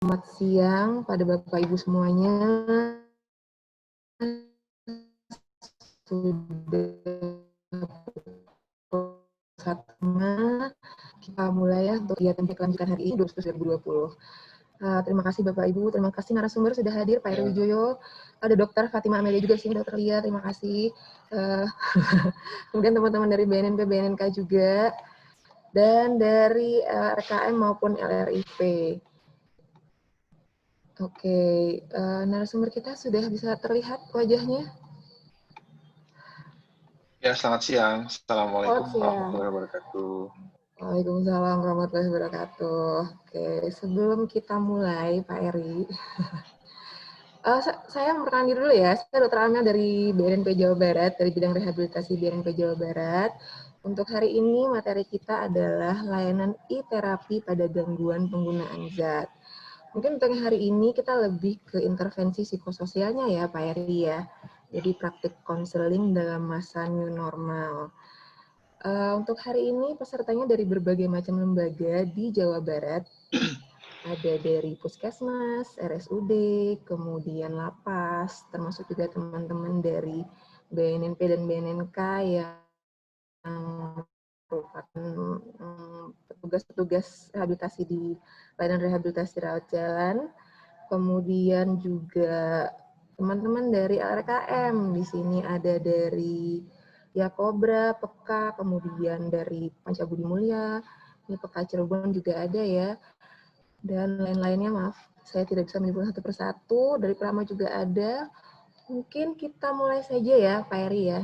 Selamat siang pada Bapak Ibu semuanya. Sudah pukul 1.30, kita mulai ya untuk kegiatan kelanjutan hari ini 2020. Terima kasih Bapak Ibu, terima kasih narasumber sudah hadir, Pak Heru Wijoyo, ada Dr. Fatima Amelia juga sini, Dr. Lia, terima kasih. Kemudian teman-teman dari BNNP, BNNK juga, dan dari RKM maupun LRIP. Oke, narasumber kita sudah bisa terlihat wajahnya? Ya, selamat siang. Assalamualaikum warahmatullahi wabarakatuh. Waalaikumsalam warahmatullahi wabarakatuh. Oke, sebelum kita mulai, Pak Eri, saya memperkenalkan diri dulu ya. Saya Dr. Amel dari BNNP Jawa Barat, dari bidang rehabilitasi BNNP Jawa Barat. Untuk hari ini materi kita adalah layanan e-terapi pada gangguan penggunaan zat. Mungkin untuk hari ini kita lebih ke intervensi psikososialnya ya Pak Eri ya. Jadi praktik konseling dalam masa new normal. Untuk hari ini pesertanya dari berbagai macam lembaga di Jawa Barat. Ada dari Puskesmas, RSUD, kemudian Lapas, termasuk juga teman-teman dari BNNP dan BNNK yang merupakan petugas-petugas rehabilitasi di layanan rehabilitasi rawat jalan. Kemudian juga teman-teman dari LRKM, di sini ada dari Yakobra, Peka, kemudian dari Pancabudi Mulia, ini Peka Cirebon juga ada ya, dan lain-lainnya, maaf, saya tidak bisa menyebut satu persatu, dari Prama juga ada. Mungkin kita mulai saja ya, Pak Eri ya.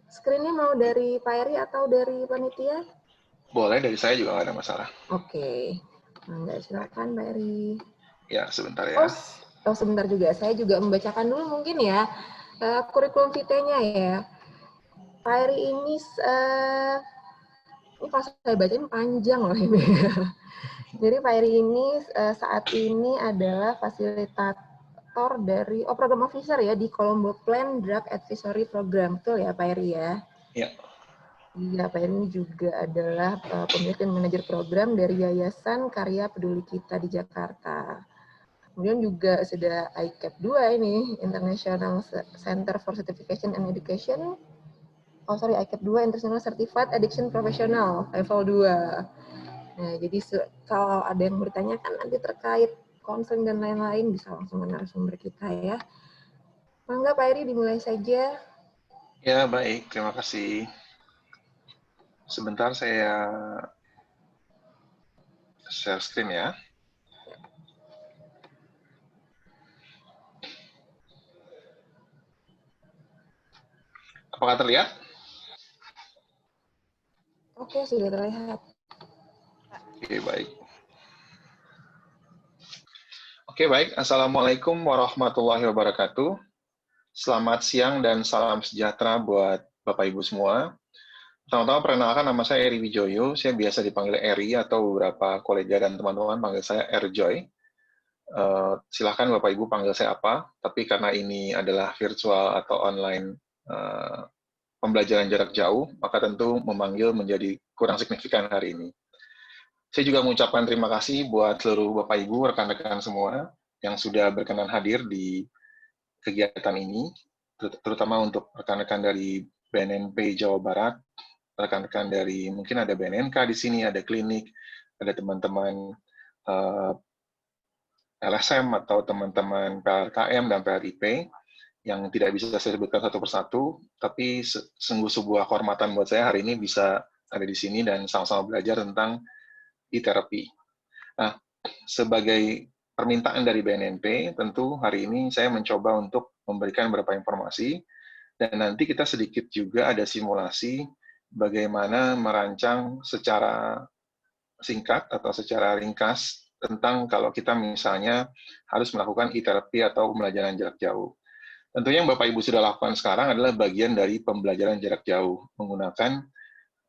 Screen-nya mau dari Pak Eri atau dari panitia? Boleh, dari saya juga nggak ada masalah. Oke, silakan Pak Eri. Ya, sebentar ya. Oh, sebentar juga. Saya juga membacakan dulu mungkin ya, kurikulum vitae-nya ya. Pak Eri ini pas saya bacain panjang loh ini. Jadi Pak Eri ini saat ini adalah fasilitator dari program officer ya di Colombo Plan Drug Advisory Program, betul ya Pak Eri ya? Iya. Iya, Pak Eri juga adalah pemilik dan manajer program dari Yayasan Karya Peduli Kita di Jakarta. Kemudian juga sudah ICAP 2 ini, International Center for Certification and Education. ICAP 2 International Certified Addiction Professional level 2. Nah, jadi kalau ada yang bertanyakan nanti terkait konseling dan lain-lain bisa langsung ke narasumber kita ya. Mangga Pak Eri dimulai saja. Ya, baik. Terima kasih. Sebentar saya share screen ya. Apakah terlihat? Oke, sudah terlihat. Oke, baik. Oke, baik. Assalamualaikum warahmatullahi wabarakatuh. Selamat siang dan salam sejahtera buat Bapak Ibu semua. Pertama-tama perkenalkan, nama saya Eri Wijoyo. Saya biasa dipanggil Eri atau beberapa kolega dan teman-teman panggil saya Erjoy. Silahkan Bapak Ibu panggil saya apa, tapi karena ini adalah virtual atau online pembelajaran jarak jauh, maka tentu memanggil menjadi kurang signifikan hari ini. Saya juga mengucapkan terima kasih buat seluruh Bapak Ibu, rekan-rekan semua yang sudah berkenan hadir di kegiatan ini, terutama untuk rekan-rekan dari BNNP Jawa Barat, rekan-rekan dari mungkin ada BNNK di sini, ada klinik, ada teman-teman LSM atau teman-teman PLKM dan PLIP yang tidak bisa saya sebutkan satu persatu, tapi sungguh sebuah kehormatan buat saya hari ini bisa ada di sini dan sama-sama belajar tentang e-terapi. Nah, sebagai permintaan dari BNNP, tentu hari ini saya mencoba untuk memberikan beberapa informasi, dan nanti kita sedikit juga ada simulasi bagaimana merancang secara singkat atau secara ringkas tentang kalau kita misalnya harus melakukan e-terapi atau pembelajaran jarak jauh. Tentunya yang Bapak Ibu sudah lakukan sekarang adalah bagian dari pembelajaran jarak jauh menggunakan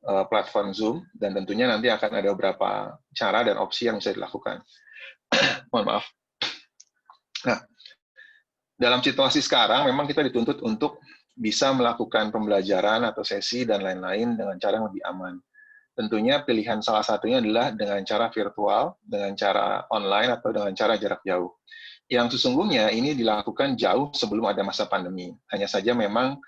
platform Zoom, dan tentunya nanti akan ada beberapa cara dan opsi yang bisa dilakukan. Mohon maaf. Nah, dalam situasi sekarang memang kita dituntut untuk bisa melakukan pembelajaran atau sesi dan lain-lain dengan cara yang lebih aman. Tentunya pilihan salah satunya adalah dengan cara virtual, dengan cara online, atau dengan cara jarak jauh. Yang sesungguhnya ini dilakukan jauh sebelum ada masa pandemi. Hanya saja memang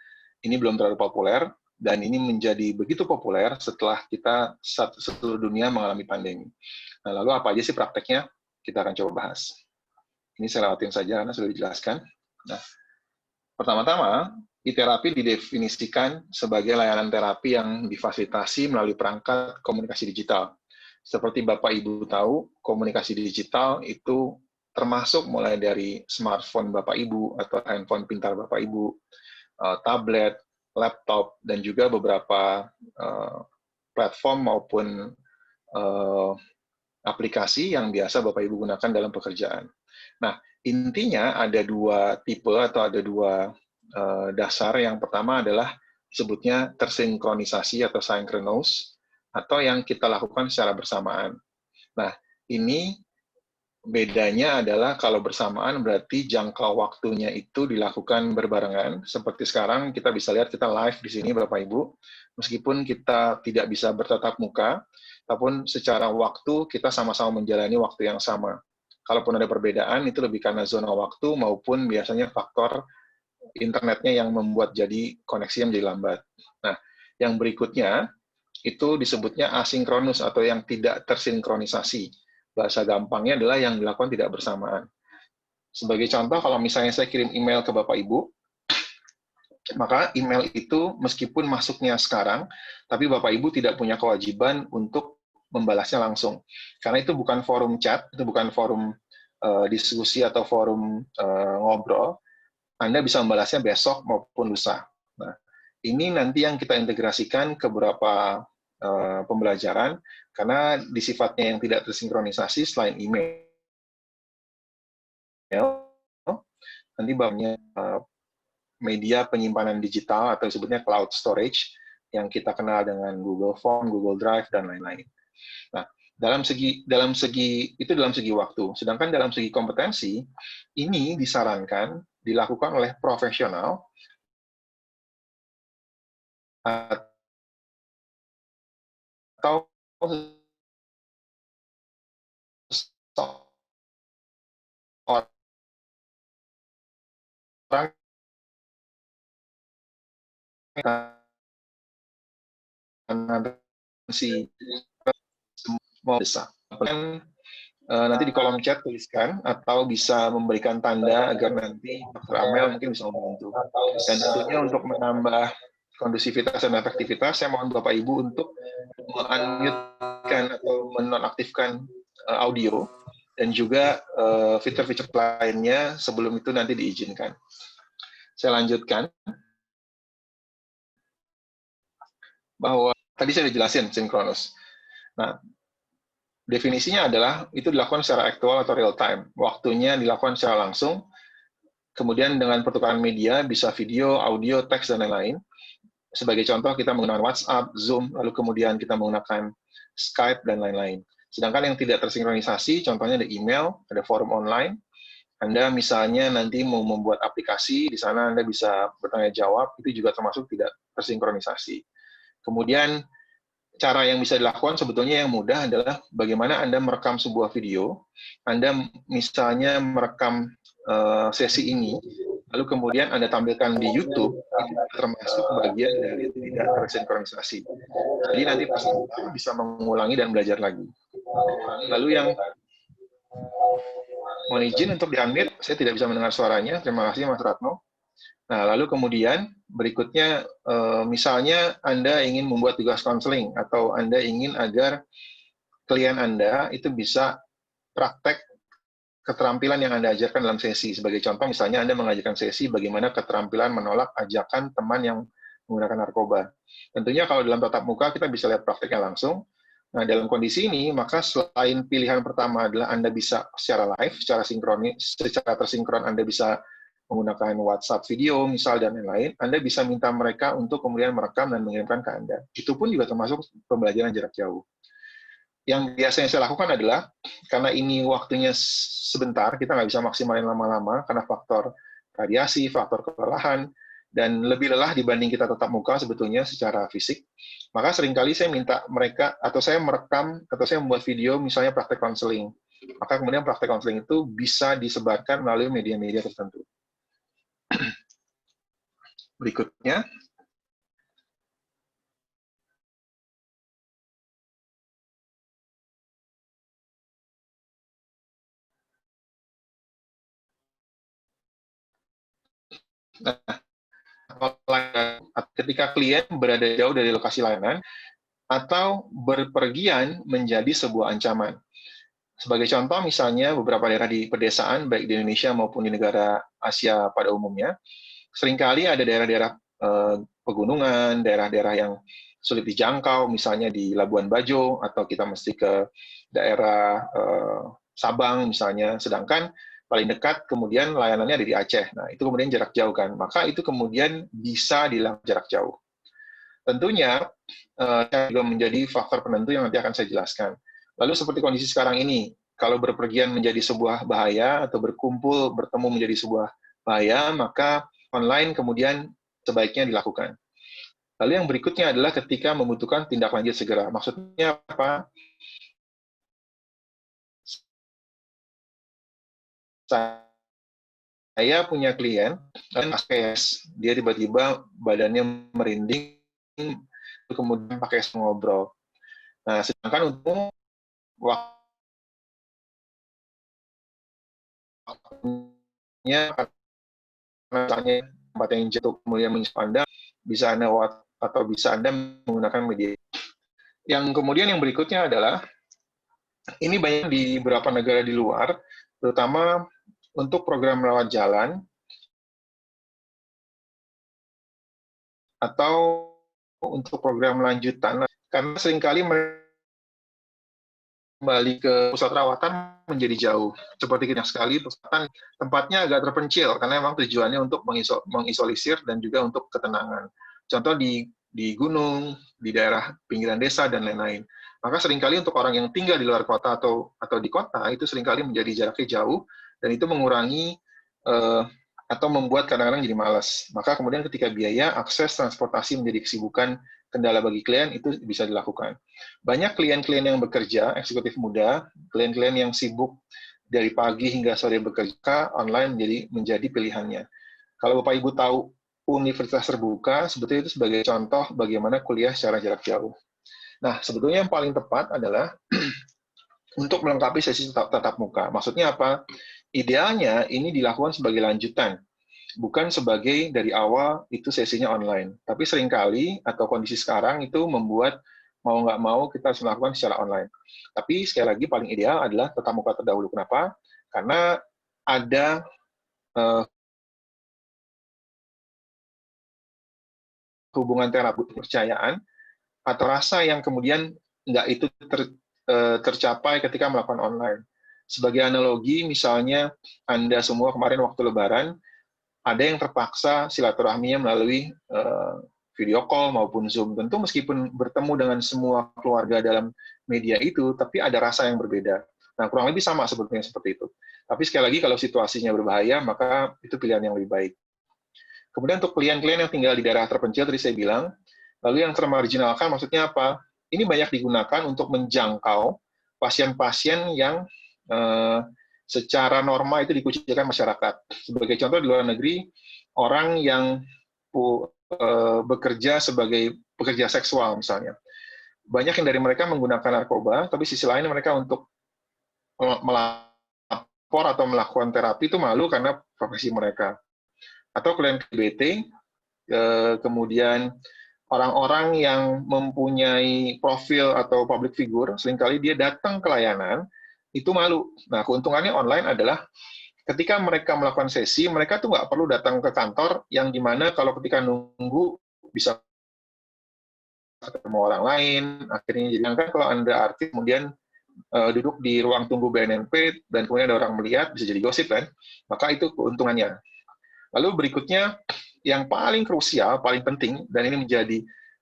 ini belum terlalu populer, dan ini menjadi begitu populer setelah kita seluruh dunia mengalami pandemi. Nah, lalu apa aja sih prakteknya? Kita akan coba bahas. Ini saya lewatin saja karena sudah dijelaskan. Nah, pertama-tama, e-terapi didefinisikan sebagai layanan terapi yang difasilitasi melalui perangkat komunikasi digital. Seperti Bapak Ibu tahu, komunikasi digital itu termasuk mulai dari smartphone Bapak Ibu atau handphone pintar Bapak Ibu, tablet, laptop, dan juga beberapa platform maupun aplikasi yang biasa Bapak Ibu gunakan dalam pekerjaan. Nah, intinya ada dua tipe atau ada dua dasar. Yang pertama adalah sebutnya tersinkronisasi atau synchronous, atau yang kita lakukan secara bersamaan. Nah, ini bedanya adalah kalau bersamaan berarti jangka waktunya itu dilakukan berbarengan. Seperti sekarang kita bisa lihat kita live di sini Bapak Ibu, meskipun kita tidak bisa bertatap muka, ataupun secara waktu kita sama-sama menjalani waktu yang sama. Kalaupun ada perbedaan, itu lebih karena zona waktu maupun biasanya faktor internetnya yang membuat jadi koneksi yang menjadi lambat. Nah, yang berikutnya itu disebutnya asinkronus atau yang tidak tersinkronisasi. Bahasa gampangnya adalah yang dilakukan tidak bersamaan. Sebagai contoh, kalau misalnya saya kirim email ke Bapak Ibu, maka email itu meskipun masuknya sekarang, tapi Bapak Ibu tidak punya kewajiban untuk membalasnya langsung. Karena itu bukan forum chat, itu bukan forum diskusi atau forum ngobrol. Anda bisa membalasnya besok maupun lusa. Nah, ini nanti yang kita integrasikan ke beberapa pembelajaran, karena di sifatnya yang tidak tersinkronisasi selain email, nanti banyak media penyimpanan digital atau disebutnya cloud storage yang kita kenal dengan Google Form, Google Drive, dan lain-lain. Nah, dalam segi waktu. Sedangkan dalam segi kompetensi, ini disarankan dilakukan oleh profesional atau orang si mau besar. Nanti di kolom chat tuliskan atau bisa memberikan tanda agar nanti Dr. Amel mungkin bisa membantu. Dan tentunya untuk menambah kondusivitas dan efektivitas, saya mohon Bapak Ibu untuk men-unmute-kan atau menonaktifkan audio dan juga fitur-fitur lainnya sebelum itu nanti diizinkan. Saya lanjutkan bahwa tadi saya sudah jelasin sinkronus. Nah, definisinya adalah itu dilakukan secara aktual atau real time. Waktunya dilakukan secara langsung, kemudian dengan pertukaran media, bisa video, audio, teks, dan lain-lain. Sebagai contoh, kita menggunakan WhatsApp, Zoom, lalu kemudian kita menggunakan Skype, dan lain-lain. Sedangkan yang tidak tersinkronisasi, contohnya ada email, ada forum online. Anda misalnya nanti mau membuat aplikasi, di sana Anda bisa bertanya jawab, itu juga termasuk tidak tersinkronisasi. Kemudian, cara yang bisa dilakukan sebetulnya yang mudah adalah bagaimana Anda merekam sebuah video. Anda misalnya merekam sesi ini, lalu kemudian Anda tampilkan di YouTube, itu termasuk bagian dari tidak tersinkronisasi. Jadi nanti peserta bisa mengulangi dan belajar lagi. Lalu yang mohon izin untuk di-unmute, saya tidak bisa mendengar suaranya. Terima kasih Mas Ratno. Nah, lalu kemudian berikutnya, misalnya Anda ingin membuat tugas konseling, atau Anda ingin agar klien Anda itu bisa praktek keterampilan yang Anda ajarkan dalam sesi. Sebagai contoh, misalnya Anda mengajarkan sesi bagaimana keterampilan menolak ajakan teman yang menggunakan narkoba. Tentunya kalau dalam tatap muka, kita bisa lihat prakteknya langsung. Nah, dalam kondisi ini, maka selain pilihan pertama adalah Anda bisa secara live, secara tersinkron, Anda bisa menggunakan WhatsApp video, misal, dan lain-lain, Anda bisa minta mereka untuk kemudian merekam dan mengirimkan ke Anda. Itu pun juga termasuk pembelajaran jarak jauh. Yang biasanya saya lakukan adalah, karena ini waktunya sebentar, kita nggak bisa maksimalin lama-lama, karena faktor radiasi, faktor kelelahan, dan lebih lelah dibanding kita tatap muka sebetulnya secara fisik. Maka seringkali saya minta mereka, atau saya merekam, atau saya membuat video misalnya praktek konseling. Maka kemudian praktek konseling itu bisa disebarkan melalui media-media tertentu. Berikutnya, nah, ketika klien berada jauh dari lokasi layanan atau berpergian menjadi sebuah ancaman. Sebagai contoh, misalnya beberapa daerah di pedesaan, baik di Indonesia maupun di negara Asia pada umumnya, seringkali ada daerah-daerah pegunungan, daerah-daerah yang sulit dijangkau, misalnya di Labuan Bajo, atau kita mesti ke daerah Sabang misalnya, sedangkan paling dekat kemudian layanannya ada di Aceh. Nah, itu kemudian jarak jauh kan, maka itu kemudian bisa dilakukan jarak jauh. Tentunya, juga menjadi faktor penentu yang nanti akan saya jelaskan. Lalu seperti kondisi sekarang ini, kalau berpergian menjadi sebuah bahaya atau berkumpul, bertemu menjadi sebuah bahaya, maka online kemudian sebaiknya dilakukan. Lalu yang berikutnya adalah ketika membutuhkan tindak lanjut segera. Maksudnya apa? Saya punya klien, dia tiba-tiba badannya merinding, kemudian pakai ngobrol. Nah, sedangkan untuk waktunya, misalnya tempat yang jatuh kemudian Anda, bisa Anda atau bisa Anda menggunakan media. Yang kemudian yang berikutnya adalah, ini banyak di beberapa negara di luar, terutama untuk program rawat jalan, atau untuk program lanjutan, karena seringkali kembali ke pusat rawatan menjadi jauh. Seperti kita sekali, pusatan tempatnya agak terpencil, karena memang tujuannya untuk mengisolisir dan juga untuk ketenangan. Contoh di gunung, di daerah pinggiran desa, dan lain-lain. Maka seringkali untuk orang yang tinggal di luar kota atau di kota, itu seringkali menjadi jaraknya jauh, dan itu mengurangi atau membuat kadang-kadang jadi malas. Maka kemudian ketika biaya, akses transportasi menjadi kesibukan kendala bagi klien, itu bisa dilakukan. Banyak klien-klien yang bekerja, eksekutif muda, klien-klien yang sibuk dari pagi hingga sore bekerja, online menjadi pilihannya. Kalau Bapak Ibu tahu universitas terbuka, sebetulnya itu sebagai contoh bagaimana kuliah secara jarak jauh. Nah, sebetulnya yang paling tepat adalah untuk melengkapi sesi tatap muka. Maksudnya apa? Idealnya ini dilakukan sebagai lanjutan, bukan sebagai dari awal itu sesinya online. Tapi seringkali atau kondisi sekarang itu membuat mau nggak mau kita harus melakukan secara online. Tapi sekali lagi paling ideal adalah tatap muka terdahulu. Kenapa? Karena ada hubungan terapi kepercayaan atau rasa yang kemudian nggak itu tercapai ketika melakukan online. Sebagai analogi, misalnya Anda semua kemarin waktu Lebaran, ada yang terpaksa silaturahminya melalui video call maupun Zoom. Tentu meskipun bertemu dengan semua keluarga dalam media itu, tapi ada rasa yang berbeda. Nah, kurang lebih sama sebetulnya seperti itu. Tapi sekali lagi, kalau situasinya berbahaya, maka itu pilihan yang lebih baik. Kemudian untuk klien-klien yang tinggal di daerah terpencil, tadi saya bilang, lalu yang termarginalkan maksudnya apa? Ini banyak digunakan untuk menjangkau pasien-pasien yang secara norma itu dikucilkan masyarakat. Sebagai contoh di luar negeri, orang yang bekerja sebagai pekerja seksual misalnya. Banyak yang dari mereka menggunakan narkoba, tapi sisi lain mereka untuk melapor atau melakukan terapi itu malu karena profesi mereka. Atau klien KBT, kemudian orang-orang yang mempunyai profil atau public figure, seringkali dia datang ke layanan, itu malu. Nah, keuntungannya online adalah ketika mereka melakukan sesi, mereka tuh nggak perlu datang ke kantor, yang dimana kalau ketika nunggu bisa ketemu orang lain, akhirnya jadi kan kalau Anda artis kemudian duduk di ruang tunggu BNNP, dan kemudian ada orang melihat, bisa jadi gosip kan, maka itu keuntungannya. Lalu berikutnya, yang paling krusial, paling penting, dan ini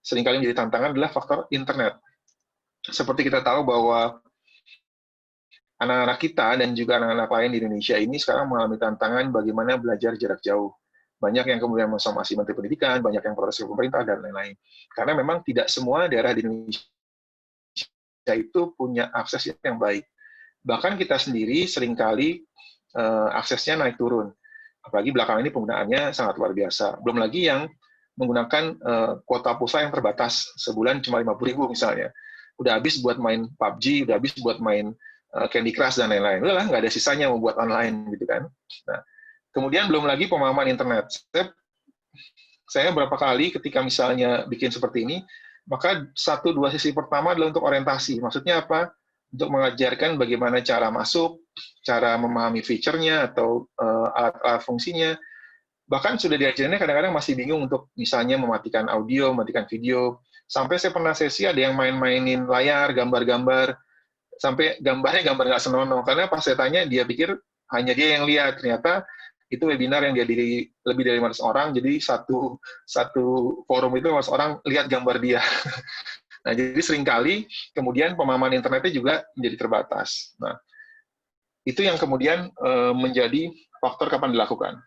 seringkali menjadi tantangan adalah faktor internet. Seperti kita tahu bahwa anak-anak kita dan juga anak-anak lain di Indonesia ini sekarang mengalami tantangan bagaimana belajar jarak jauh. banyak yang kemudian mensomasi Menteri Pendidikan, banyak yang protes ke pemerintah, dan lain-lain. Karena memang tidak semua daerah di Indonesia itu punya akses yang baik. Bahkan kita sendiri seringkali aksesnya naik turun. Apalagi belakangan ini penggunaannya sangat luar biasa. Belum lagi yang menggunakan kuota pulsa yang terbatas, sebulan cuma 50.000 misalnya. Udah habis buat main PUBG, udah habis buat main Candy Crush, dan lain-lain. Udahlah, nggak ada sisanya mau buat online, gitu kan. Nah, kemudian belum lagi pemahaman internet. Saya berapa kali ketika misalnya bikin seperti ini, maka 1-2 sesi pertama adalah untuk orientasi. Maksudnya apa? Untuk mengajarkan bagaimana cara masuk, cara memahami fiturnya atau alat-alat fungsinya. Bahkan sudah diajarinnya kadang-kadang masih bingung untuk misalnya mematikan audio, mematikan video. Sampai saya pernah sesi ada yang main-mainin layar, gambar-gambar, sampai gambarnya gambar nggak senonoh. Karena pas saya tanya, dia pikir hanya dia yang lihat. Ternyata itu webinar yang dihadiri lebih dari 500 orang, jadi satu forum itu 500 orang lihat gambar dia. Nah, jadi seringkali kemudian pemahaman internetnya juga menjadi terbatas. Nah, itu yang kemudian menjadi faktor kapan dilakukan.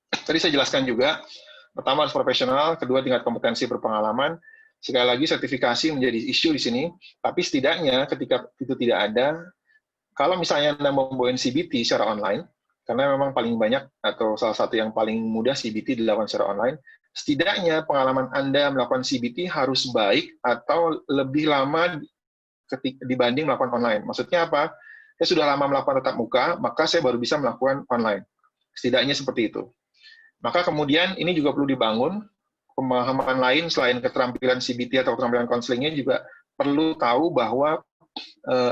Tadi saya jelaskan juga, pertama harus profesional, kedua tingkat kompetensi berpengalaman, sekali lagi sertifikasi menjadi isu di sini, tapi setidaknya ketika itu tidak ada, kalau misalnya Anda membawa CBT secara online, karena memang paling banyak atau salah satu yang paling mudah CBT dilakukan secara online, setidaknya pengalaman Anda melakukan CBT harus baik atau lebih lama dibanding melakukan online. Maksudnya apa? Saya sudah lama melakukan tatap muka, maka saya baru bisa melakukan online. Setidaknya seperti itu. Maka kemudian ini juga perlu dibangun, pemahaman lain selain keterampilan CBT atau keterampilan konselingnya juga perlu tahu bahwa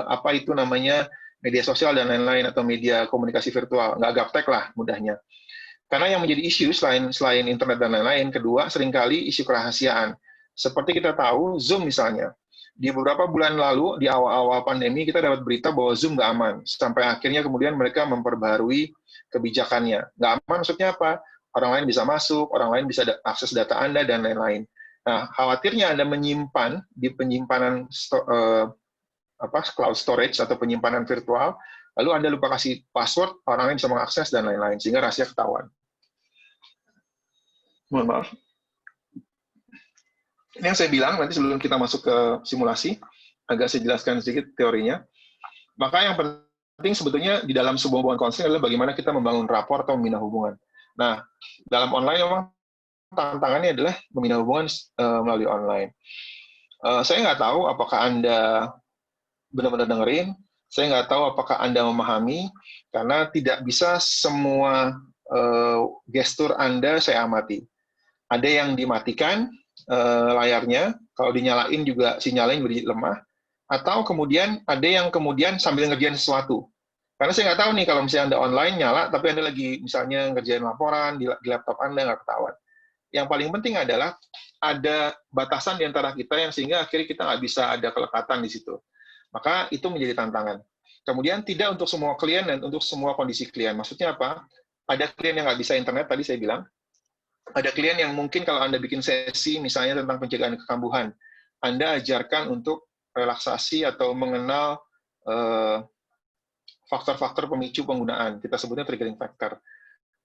apa itu namanya media sosial dan lain-lain atau media komunikasi virtual. Nggak gaptek lah mudahnya. Karena yang menjadi isu selain internet dan lain-lain, kedua, seringkali isu kerahasiaan. Seperti kita tahu, Zoom misalnya, di beberapa bulan lalu, di awal-awal pandemi, kita dapat berita bahwa Zoom nggak aman. Sampai akhirnya kemudian mereka memperbarui kebijakannya. Nggak aman maksudnya apa? Orang lain bisa masuk, orang lain bisa akses data Anda, dan lain-lain. Nah, khawatirnya Anda menyimpan di penyimpanan cloud storage atau penyimpanan virtual, lalu Anda lupa kasih password, orang lain bisa mengakses, dan lain-lain, sehingga rahasia ketahuan. Mohon maaf. Ini yang saya bilang, nanti sebelum kita masuk ke simulasi, agak saya jelaskan sedikit teorinya. Maka yang penting sebetulnya di dalam sebuah hubungan konseling adalah bagaimana kita membangun rapor atau membina hubungan. Nah, dalam online memang tantangannya adalah membina hubungan melalui online. Saya nggak tahu apakah Anda benar-benar dengerin, saya nggak tahu apakah Anda memahami, karena tidak bisa semua gestur Anda saya amati. Ada yang dimatikan layarnya, kalau dinyalain juga sinyalnya jadi lemah, atau kemudian ada yang kemudian sambil ngerjain sesuatu. Karena saya nggak tahu nih, kalau misalnya Anda online nyala, tapi Anda lagi misalnya ngerjain laporan di laptop Anda, nggak ketahuan. Yang paling penting adalah ada batasan di antara kita yang sehingga akhirnya kita nggak bisa ada kelekatan di situ. Maka itu menjadi tantangan. Kemudian tidak untuk semua klien dan untuk semua kondisi klien. Maksudnya apa? Ada klien yang nggak bisa internet, tadi saya bilang. Ada klien yang mungkin kalau Anda bikin sesi misalnya tentang pencegahan kekambuhan, Anda ajarkan untuk relaksasi atau mengenal faktor-faktor pemicu penggunaan. Kita sebutnya triggering factor.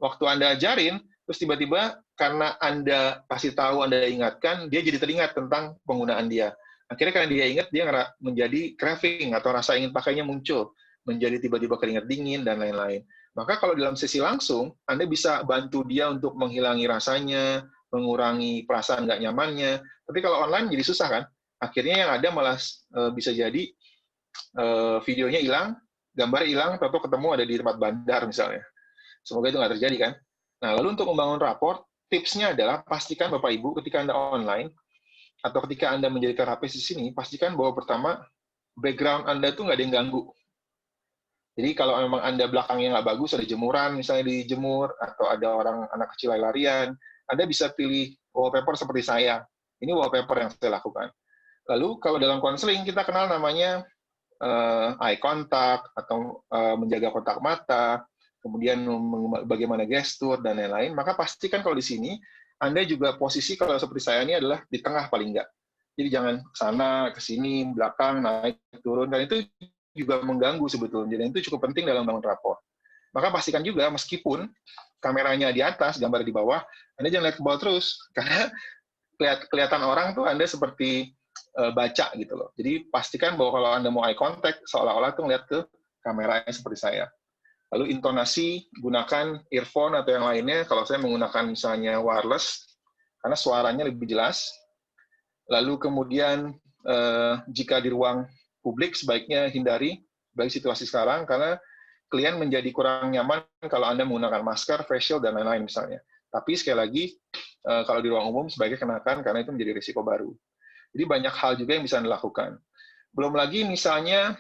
Waktu Anda ajarin, terus tiba-tiba karena Anda kasih tahu, Anda ingatkan, dia jadi teringat tentang penggunaan dia. Akhirnya karena dia ingat, dia menjadi craving atau rasa ingin pakainya muncul, menjadi tiba-tiba keringat dingin, dan lain-lain. Maka kalau dalam sesi langsung, Anda bisa bantu dia untuk menghilangi rasanya, mengurangi perasaan nggak nyamannya. Tapi kalau online jadi susah kan? Akhirnya yang ada malah bisa jadi videonya hilang, gambar hilang, atau ketemu ada di tempat bandar misalnya. Semoga itu nggak terjadi kan? Nah, lalu untuk membangun rapor, tipsnya adalah pastikan Bapak Ibu ketika Anda online, atau ketika Anda menjadi terapis di sini, pastikan bahwa pertama, background Anda itu nggak ada yang ganggu. Jadi kalau memang Anda belakangnya nggak bagus, ada jemuran misalnya dijemur, atau ada orang anak kecil lari-larian, Anda bisa pilih wallpaper seperti saya. Ini wallpaper yang saya lakukan. Lalu kalau dalam konseling, kita kenal namanya eye contact, atau menjaga kontak mata, kemudian bagaimana gestur, dan lain-lain. Maka pastikan kalau di sini, Anda juga posisi kalau seperti saya ini adalah di tengah paling nggak. Jadi jangan ke sana, ke sini, belakang, naik, turun, dan itu juga mengganggu sebetulnya. Dan itu cukup penting dalam bangun rapor. Maka pastikan juga meskipun kameranya di atas, gambar di bawah, Anda jangan lihat ke bawah terus, karena kelihatan orang tuh Anda seperti baca gitu loh. Jadi pastikan bahwa kalau Anda mau eye contact, seolah-olah tuh ngeliat ke kameranya seperti saya. Lalu intonasi, gunakan earphone atau yang lainnya, kalau saya menggunakan misalnya wireless, karena suaranya lebih jelas. Lalu kemudian jika di ruang publik sebaiknya hindari, baik situasi sekarang, karena klien menjadi kurang nyaman kalau Anda menggunakan masker, face shield, dan lain-lain misalnya. Tapi sekali lagi, kalau di ruang umum sebaiknya kenakan, karena itu menjadi risiko baru. Jadi banyak hal juga yang bisa Anda lakukan. Belum lagi misalnya,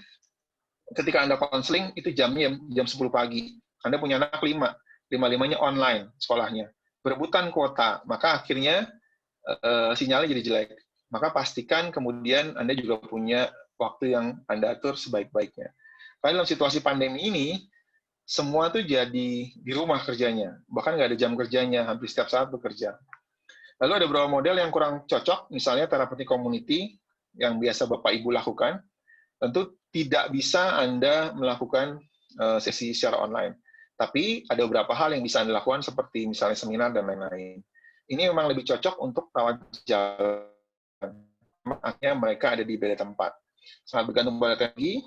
ketika Anda konseling, itu jamnya jam 10 pagi. Anda punya anak 5, 5-5-nya online sekolahnya. Berebutan kuota, maka akhirnya sinyalnya jadi jelek. Maka pastikan kemudian Anda juga punya waktu yang Anda atur sebaik-baiknya. Karena dalam situasi pandemi ini, semua tuh jadi di rumah kerjanya. Bahkan nggak ada jam kerjanya, hampir setiap saat bekerja. Lalu ada beberapa model yang kurang cocok, misalnya therapeutic community, yang biasa Bapak Ibu lakukan. Tentu tidak bisa Anda melakukan sesi secara online. Tapi ada beberapa hal yang bisa Anda lakukan, seperti misalnya seminar dan lain-lain. Ini memang lebih cocok untuk rawat jalan. Makanya mereka ada di beda tempat. Sangat bergantung pada teknologi.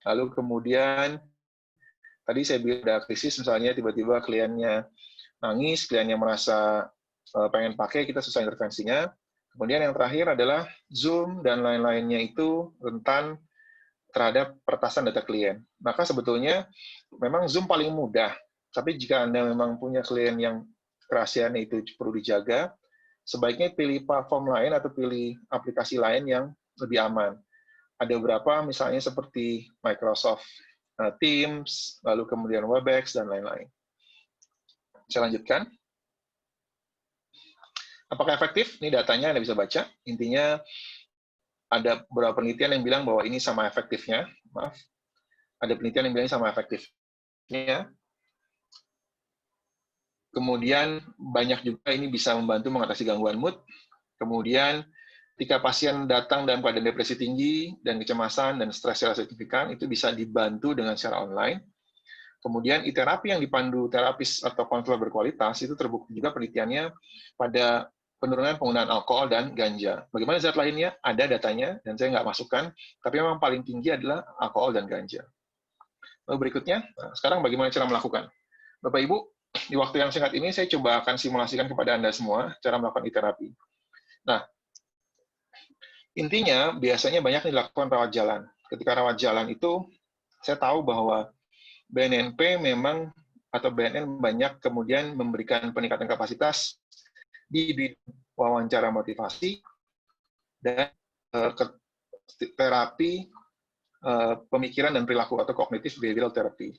Lalu kemudian, tadi saya bilang ada krisis, misalnya tiba-tiba kliennya nangis, kliennya merasa pengen pakai, kita susah intervensinya. Kemudian yang terakhir adalah Zoom dan lain-lainnya itu rentan terhadap peretasan data klien. Maka sebetulnya memang Zoom paling mudah, tapi jika Anda memang punya klien yang kerahasiaannya itu perlu dijaga, sebaiknya pilih platform lain atau pilih aplikasi lain yang lebih aman. Ada beberapa misalnya seperti Microsoft Teams, lalu kemudian Webex, dan lain-lain. Saya lanjutkan. Apakah efektif? Ini datanya Anda bisa baca. Intinya ada beberapa penelitian yang bilang bahwa ini sama efektifnya. Maaf. Ada penelitian yang bilang sama efektifnya. Kemudian banyak juga ini bisa membantu mengatasi gangguan mood. Kemudian ketika pasien datang dalam keadaan depresi tinggi dan kecemasan dan stres secara signifikan, itu bisa dibantu dengan secara online. Kemudian terapi yang dipandu terapis atau konselor berkualitas itu terbukti juga penelitiannya pada penurunan penggunaan alkohol dan ganja. Bagaimana zat lainnya? Ada datanya, dan saya nggak masukkan, tapi memang paling tinggi adalah alkohol dan ganja. Lalu berikutnya, sekarang bagaimana cara melakukan? Bapak Ibu, di waktu yang singkat ini saya coba akan simulasikan kepada Anda semua cara melakukan terapi. Nah, intinya biasanya banyak dilakukan rawat jalan. Ketika rawat jalan itu, saya tahu bahwa BNNP memang atau BNN banyak kemudian memberikan peningkatan kapasitas di bidang wawancara motivasi dan terapi pemikiran dan perilaku atau cognitive behavioral therapy.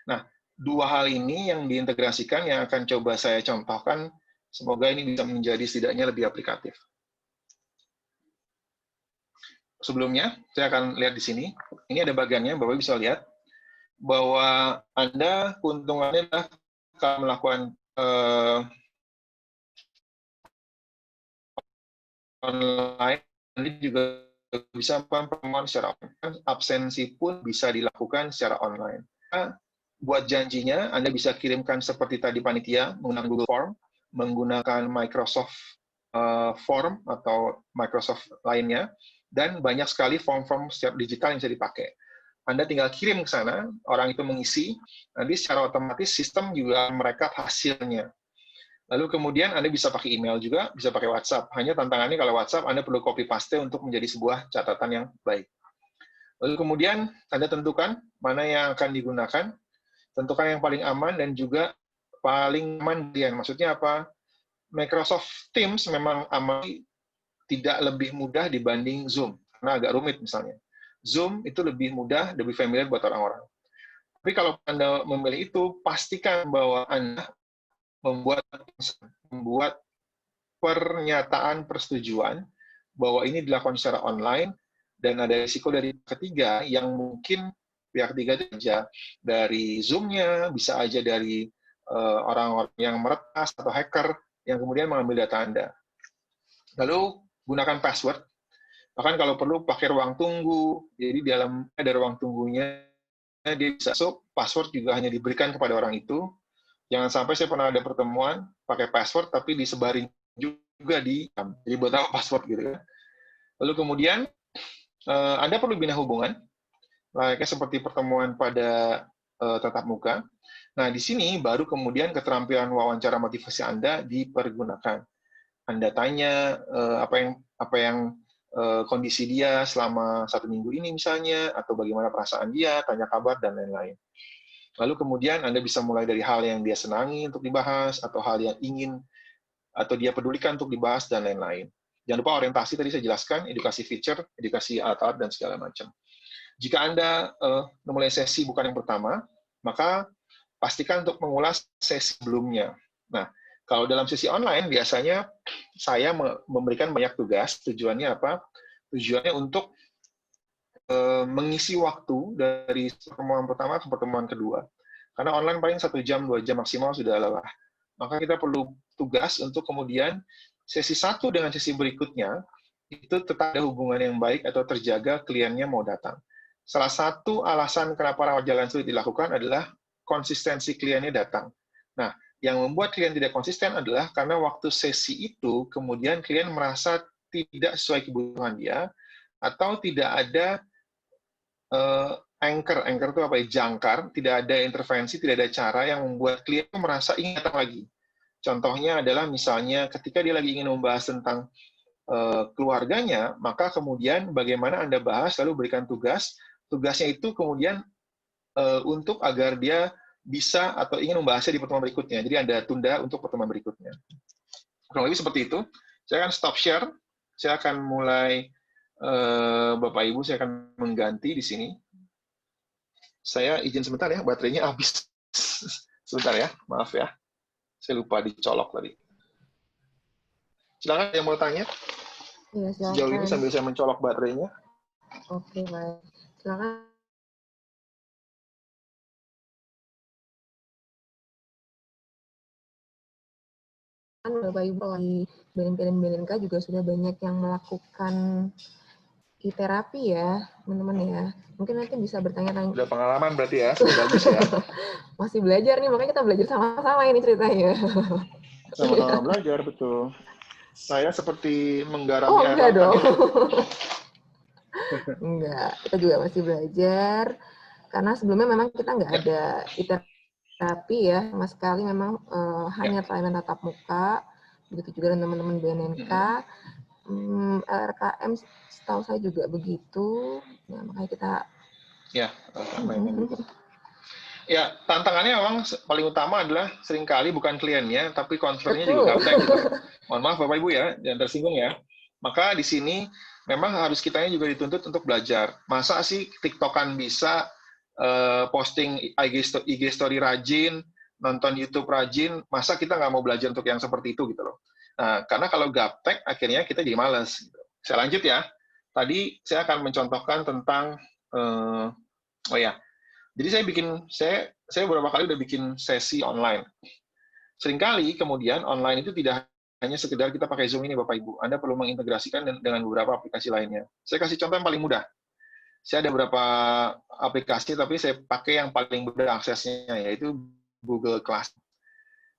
Nah, dua hal ini yang diintegrasikan yang akan coba saya contohkan, semoga ini bisa menjadi setidaknya lebih aplikatif. Sebelumnya, saya akan lihat di sini. Ini ada bagiannya, Bapak bisa lihat bahwa Anda keuntungannya adalah kalau melakukan online, Anda juga bisa pertemuan secara online. Absensi pun bisa dilakukan secara online. Nah, buat janjinya, Anda bisa kirimkan seperti tadi panitia, menggunakan Google Form, menggunakan Microsoft Form atau Microsoft lainnya, dan banyak sekali form-form secara digital yang bisa dipakai. Anda tinggal kirim ke sana, orang itu mengisi, nanti secara otomatis sistem juga merekap hasilnya. Lalu kemudian Anda bisa pakai email juga, bisa pakai WhatsApp. Hanya tantangannya kalau WhatsApp Anda perlu copy-paste untuk menjadi sebuah catatan yang baik. Lalu kemudian Anda tentukan mana yang akan digunakan, tentukan yang paling aman dan juga paling aman. Maksudnya apa? Microsoft Teams memang aman, tidak lebih mudah dibanding Zoom, karena agak rumit misalnya. Zoom itu lebih mudah, lebih familiar buat orang-orang. Tapi kalau Anda memilih itu, pastikan bahwa Anda membuat pernyataan persetujuan bahwa ini dilakukan secara online, dan ada risiko dari ketiga yang mungkin pihak ketiga itu aja dari Zoom-nya, bisa aja dari orang-orang yang meretas atau hacker yang kemudian mengambil data Anda. Lalu gunakan password. Bahkan kalau perlu pakai ruang tunggu, jadi di dalam ada ruang tunggunya, dia bisa masuk, password juga hanya diberikan kepada orang itu. Jangan sampai saya pernah ada pertemuan pakai password tapi disebarin juga jadi buat apa password gitu kan. Lalu kemudian Anda perlu bina hubungan, layaknya seperti pertemuan pada tatap muka. Nah, di sini baru kemudian keterampilan wawancara motivasi Anda dipergunakan. Anda tanya apa yang kondisi dia selama 1 minggu ini misalnya, atau bagaimana perasaan dia, tanya kabar, dan lain-lain. Lalu kemudian Anda bisa mulai dari hal yang dia senangi untuk dibahas, atau hal yang ingin atau dia pedulikan untuk dibahas, dan lain-lain. Jangan lupa orientasi tadi saya jelaskan, edukasi feature, edukasi alat-alat, dan segala macam. Jika Anda memulai sesi bukan yang pertama, maka pastikan untuk mengulas sesi sebelumnya. Nah, kalau dalam sesi online, biasanya saya memberikan banyak tugas. Tujuannya apa? Tujuannya untuk mengisi waktu dari pertemuan pertama ke pertemuan kedua. Karena online paling 1 jam, 2 jam maksimal sudah lelah. Maka kita perlu tugas untuk kemudian sesi 1 dengan sesi berikutnya, itu tetap ada hubungan yang baik atau terjaga kliennya mau datang. Salah satu alasan kenapa rawat jalan sulit dilakukan adalah konsistensi kliennya datang. Nah, yang membuat klien tidak konsisten adalah karena waktu sesi itu, kemudian klien merasa tidak sesuai kebutuhan dia, atau tidak ada anchor itu apa ya, jangkar, tidak ada intervensi, tidak ada cara yang membuat klien merasa ingin datang lagi. Contohnya adalah misalnya ketika dia lagi ingin membahas tentang keluarganya, maka kemudian bagaimana Anda bahas, lalu berikan tugas, tugasnya itu kemudian untuk agar dia bisa atau ingin membahasnya di pertemuan berikutnya. Jadi Anda tunda untuk pertemuan berikutnya. Kurang lebih seperti itu. Saya akan stop share. Saya akan mulai, Bapak Ibu, saya akan mengganti di sini. Saya izin sebentar ya, baterainya habis. Sebentar ya, maaf ya. Saya lupa dicolok tadi. Silakan yang mau tanya. Ya, silakan. Sejauh ini sambil saya mencolok baterainya. Oke, baik. Silakan. Bapak Ibu di BNPN-BNK juga sudah banyak yang melakukan terapi ya, teman-teman ya. Mungkin nanti bisa bertanya-tanya. Udah pengalaman berarti ya, sudah bagus ya. Masih belajar nih, makanya kita belajar sama-sama ini ceritanya. Sama-sama belajar, betul. Saya seperti menggarami air enggak dong. Gitu. Enggak, kita juga masih belajar. Karena sebelumnya memang kita nggak ada terapi ya, sama sekali memang hanya pelayanan tatap muka. Begitu juga teman-teman BNNK. LRKM setahu saya juga begitu. Nah, makanya kita ya, tantangannya memang paling utama adalah seringkali bukan kliennya, tapi konselornya juga gaptek gitu. Mohon maaf Bapak Ibu ya, jangan tersinggung ya. Maka di sini memang harus kitanya juga dituntut untuk belajar. Masa sih TikTokan bisa, posting IG story rajin, nonton YouTube rajin, masa kita nggak mau belajar untuk yang seperti itu gitu loh. Nah, karena kalau gaptek, akhirnya kita jadi malas. Gitu. Saya lanjut ya. Tadi saya akan mencontohkan tentang, jadi saya beberapa kali udah bikin sesi online. Seringkali kemudian online itu tidak hanya sekedar kita pakai Zoom ini Bapak Ibu. Anda perlu mengintegrasikan dengan beberapa aplikasi lainnya. Saya kasih contoh yang paling mudah. Saya ada beberapa aplikasi, tapi saya pakai yang paling mudah aksesnya, yaitu Google Class.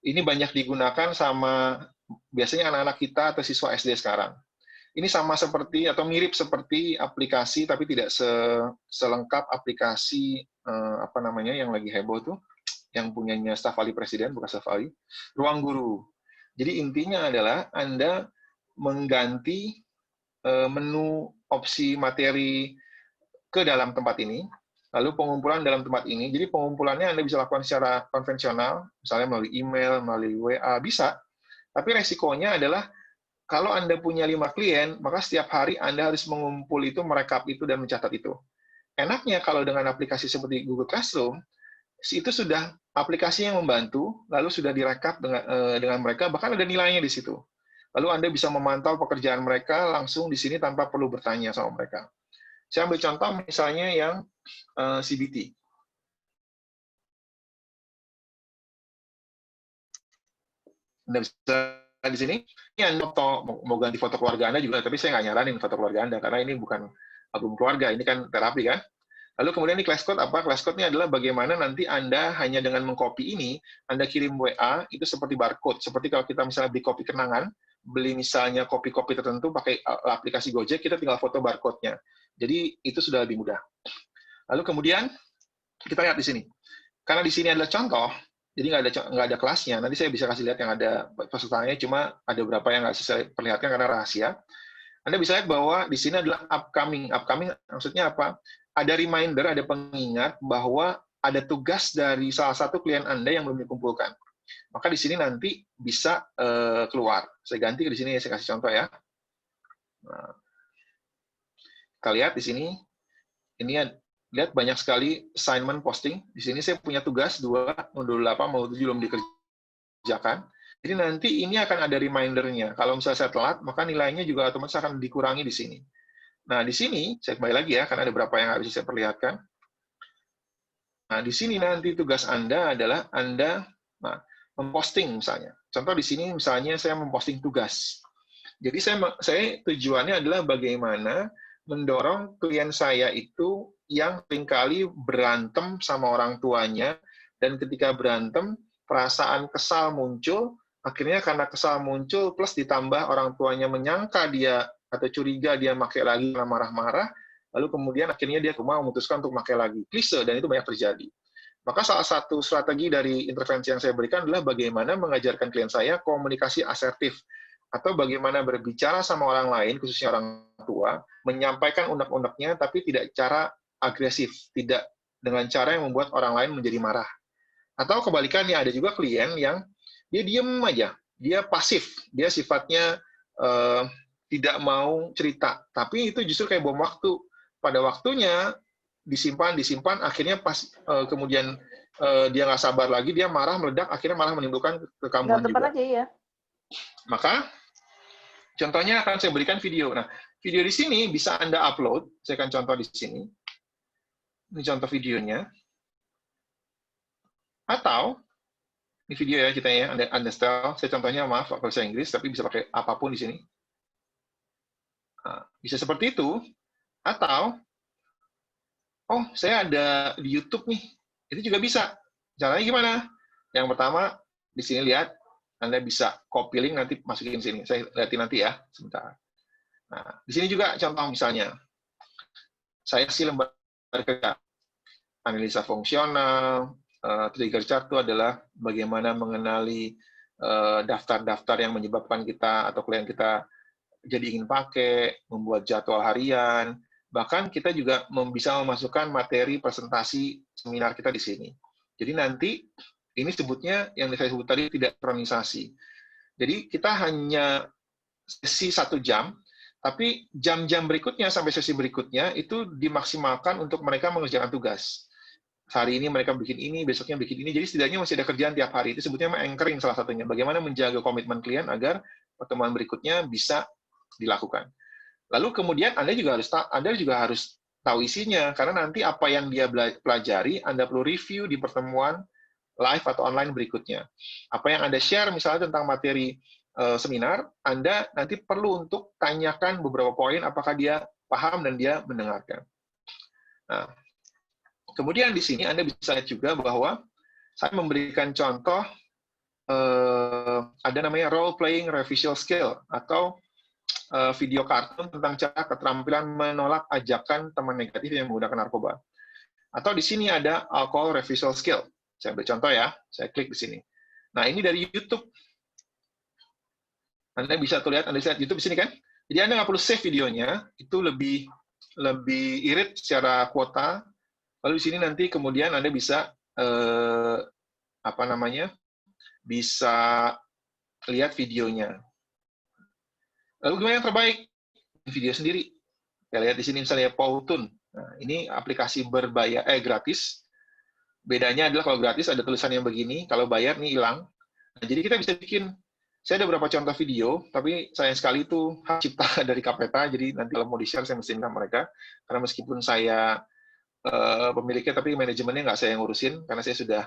Ini banyak digunakan sama biasanya anak-anak kita atau siswa SD sekarang. Ini sama seperti atau mirip seperti aplikasi, tapi tidak selengkap aplikasi yang lagi heboh tuh, yang punyanya staf ahli presiden, bukan staf ahli, Ruang Guru. Jadi intinya adalah Anda mengganti menu opsi materi ke dalam tempat ini, lalu pengumpulan dalam tempat ini. Jadi pengumpulannya Anda bisa lakukan secara konvensional, misalnya melalui email, melalui WA, bisa. Tapi resikonya adalah kalau Anda punya 5 klien, maka setiap hari Anda harus mengumpul itu, merekap itu, dan mencatat itu. Enaknya kalau dengan aplikasi seperti Google Classroom, itu sudah aplikasi yang membantu, lalu sudah direkap dengan mereka, bahkan ada nilainya di situ. Lalu Anda bisa memantau pekerjaan mereka langsung di sini tanpa perlu bertanya sama mereka. Saya ambil contoh misalnya yang CBT. Anda bisa di sini, ini Anda mau ganti foto keluarga Anda juga, tapi saya nggak nyaranin foto keluarga Anda, karena ini bukan album keluarga, ini kan terapi kan. Lalu kemudian di class code apa? Class code-nya adalah bagaimana nanti Anda hanya dengan mengcopy ini, Anda kirim WA, itu seperti barcode. Seperti kalau kita misalnya beli kopi kenangan, beli misalnya kopi-kopi tertentu pakai aplikasi Gojek, kita tinggal foto barcode-nya. Jadi itu sudah lebih mudah. Lalu kemudian kita lihat di sini. Karena di sini adalah contoh, jadi nggak ada kelasnya. Nanti saya bisa kasih lihat yang ada pesertanya, cuma ada beberapa yang nggak saya perlihatkan karena rahasia. Anda bisa lihat bahwa di sini adalah upcoming. Upcoming maksudnya apa? Ada reminder, ada pengingat bahwa ada tugas dari salah satu klien Anda yang belum dikumpulkan. Maka di sini nanti bisa keluar. Saya ganti di sini, saya kasih contoh ya. Nah, kita lihat di sini, ini lihat banyak sekali assignment posting. Di sini saya punya tugas 2, modul 8, modul 7 belum dikerjakan. Jadi nanti ini akan ada reminder-nya. Kalau misalnya saya telat, maka nilainya juga otomatis akan dikurangi di sini. Nah, di sini, saya kembali lagi ya, karena ada beberapa yang harus saya perlihatkan. Nah, di sini nanti tugas Anda adalah Anda memposting misalnya. Contoh di sini misalnya saya memposting tugas. Jadi saya tujuannya adalah bagaimana mendorong klien saya itu yang seringkali berantem sama orang tuanya, dan ketika berantem, perasaan kesal muncul, akhirnya karena kesal muncul, plus ditambah orang tuanya menyangka dia atau curiga dia pakai lagi marah-marah, lalu kemudian akhirnya dia memutuskan untuk pakai lagi. Klise, dan itu banyak terjadi. Maka salah satu strategi dari intervensi yang saya berikan adalah bagaimana mengajarkan klien saya komunikasi asertif, atau bagaimana berbicara sama orang lain, khususnya orang tua, menyampaikan unek-uneknya, tapi tidak cara agresif, tidak dengan cara yang membuat orang lain menjadi marah. Atau kebalikannya, ada juga klien yang dia diem aja, dia pasif, dia sifatnya tidak mau cerita, tapi itu justru kayak bom waktu. Pada waktunya disimpan, akhirnya pas kemudian dia nggak sabar lagi, dia marah, meledak, akhirnya malah menimbulkan kekambuhan juga. Aja, ya. Maka contohnya akan saya berikan video. Nah, video di sini bisa Anda upload. Saya akan contoh di sini. Ini contoh videonya. Atau, ini video ya kita ya, Anda setel. Saya contohnya, maaf, pakai bahasa Inggris, tapi bisa pakai apapun di sini. Nah, bisa seperti itu. Atau, oh, saya ada di YouTube nih. Itu juga bisa. Caranya gimana? Yang pertama, di sini lihat, Anda bisa copy link, nanti masukin sini. Saya lihatin nanti ya, sebentar. Nah, di sini juga contoh misalnya, saya kasih lembar kerja, analisa fungsional, trigger chart itu adalah bagaimana mengenali daftar-daftar yang menyebabkan kita atau klien kita jadi ingin pakai, membuat jadwal harian, bahkan kita juga bisa memasukkan materi presentasi seminar kita di sini. Jadi nanti, ini sebutnya, yang saya sebut tadi, tidak sinkronisasi. Jadi kita hanya sesi 1 jam, tapi jam-jam berikutnya sampai sesi berikutnya itu dimaksimalkan untuk mereka mengerjakan tugas. Hari ini mereka bikin ini, besoknya bikin ini, jadi setidaknya masih ada kerjaan tiap hari. Itu sebutnya anchoring salah satunya. Bagaimana menjaga komitmen klien agar pertemuan berikutnya bisa dilakukan. Lalu kemudian Anda juga harus tahu isinya, karena nanti apa yang dia pelajari, Anda perlu review di pertemuan live atau online berikutnya. Apa yang Anda share misalnya tentang materi seminar, Anda nanti perlu untuk tanyakan beberapa poin apakah dia paham dan dia mendengarkan. Nah, kemudian di sini Anda bisa lihat juga bahwa saya memberikan contoh ada namanya role playing revisual skill atau video kartun tentang cara keterampilan menolak ajakan teman negatif yang menggunakan narkoba. Atau di sini ada alcohol revisual skill. Saya ambil contoh ya, saya klik di sini. Nah, ini dari YouTube. Anda bisa lihat YouTube di sini kan? Jadi Anda nggak perlu save videonya, itu lebih irit secara kuota. Lalu di sini nanti kemudian Anda bisa bisa lihat videonya. Lalu gimana yang terbaik? Video sendiri. Kita lihat di sini misalnya Powtoon. Nah, ini aplikasi berbayar, gratis. Bedanya adalah kalau gratis ada tulisan yang begini, kalau bayar nih hilang. Nah, jadi kita bisa bikin, saya ada beberapa contoh video, tapi sayang sekali itu hak cipta dari KPTA, jadi nanti kalau mau di-share saya mesti minta mereka, karena meskipun saya pemiliknya, tapi manajemennya nggak saya ngurusin, karena saya sudah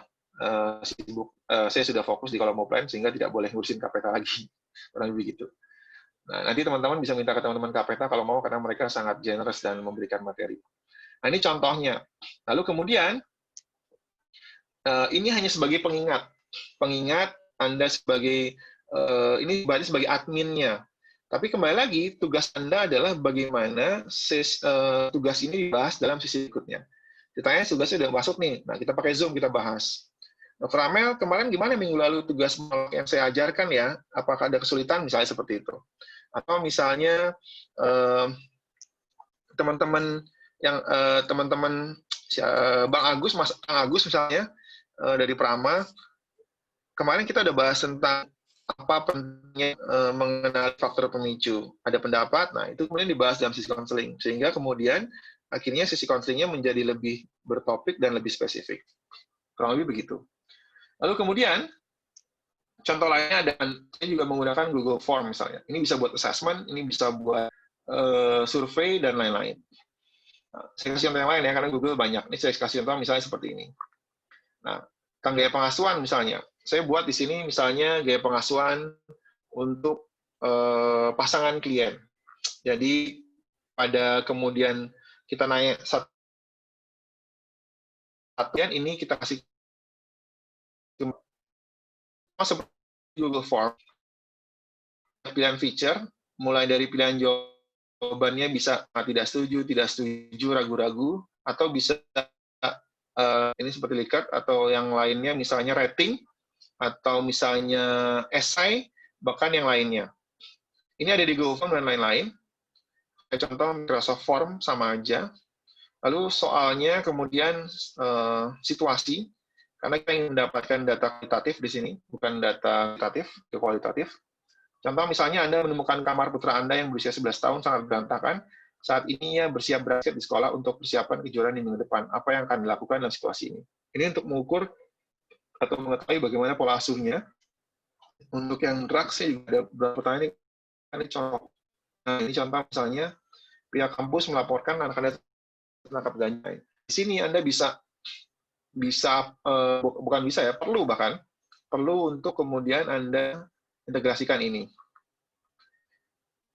sibuk, saya sudah fokus di kolom offline, sehingga tidak boleh ngurusin KPTA lagi. Kurang lebih gitu. Nah, nanti teman-teman bisa minta ke teman-teman KPTA kalau mau, karena mereka sangat generous dan memberikan materi. Nah, ini contohnya. Lalu kemudian, ini hanya sebagai pengingat. Pengingat Anda sebagai, ini berarti sebagai adminnya. Tapi kembali lagi, tugas Anda adalah bagaimana tugas ini dibahas dalam sesi berikutnya. Ditanya tugasnya sudah masuk nih, nah kita pakai Zoom, kita bahas. Dr. Amel, kemarin gimana minggu lalu tugas yang saya ajarkan ya? Apakah ada kesulitan? Misalnya seperti itu. Atau misalnya teman-teman Bang Agus, Mas Bang Agus misalnya dari Prama, kemarin kita udah bahas tentang apa pentingnya mengenal faktor pemicu. Ada pendapat, nah itu kemudian dibahas dalam sesi konseling, sehingga kemudian akhirnya sesi konselingnya menjadi lebih bertopik dan lebih spesifik. Kurang lebih begitu. Lalu kemudian, contoh lainnya ada, saya juga menggunakan Google Form misalnya. Ini bisa buat assessment, ini bisa buat survei, dan lain-lain. Nah, saya kasih contoh yang lain ya, karena Google banyak. Ini saya kasih contoh misalnya seperti ini. Nah, tentang gaya pengasuhan misalnya. Saya buat di sini misalnya gaya pengasuhan untuk pasangan klien. Jadi, pada kemudian kita nanya satu klien, ini kita kasih seperti Google Form, pilihan feature, mulai dari pilihan jawabannya bisa tidak setuju, ragu-ragu, atau bisa ini seperti Likert, atau yang lainnya misalnya rating, atau misalnya essay, bahkan yang lainnya. Ini ada di Google Form dan lain-lain. Contoh Microsoft Form sama aja. Lalu soalnya kemudian situasi, karena kita ingin mendapatkan data kualitatif di sini, bukan data kualitatif. Contoh misalnya Anda menemukan kamar putra Anda yang berusia 11 tahun sangat berantakan, saat ini ya bersiap berakhir di sekolah untuk persiapan kejuaraan di minggu depan. Apa yang akan dilakukan dalam situasi ini? Ini untuk mengukur atau mengetahui bagaimana pola asuhnya. Untuk yang drugs, saya juga ada beberapa pertanyaan ini contoh. Nah, ini contoh misalnya, pihak kampus melaporkan anak-anak tertangkap ganja. Di sini Anda perlu untuk kemudian Anda integrasikan ini.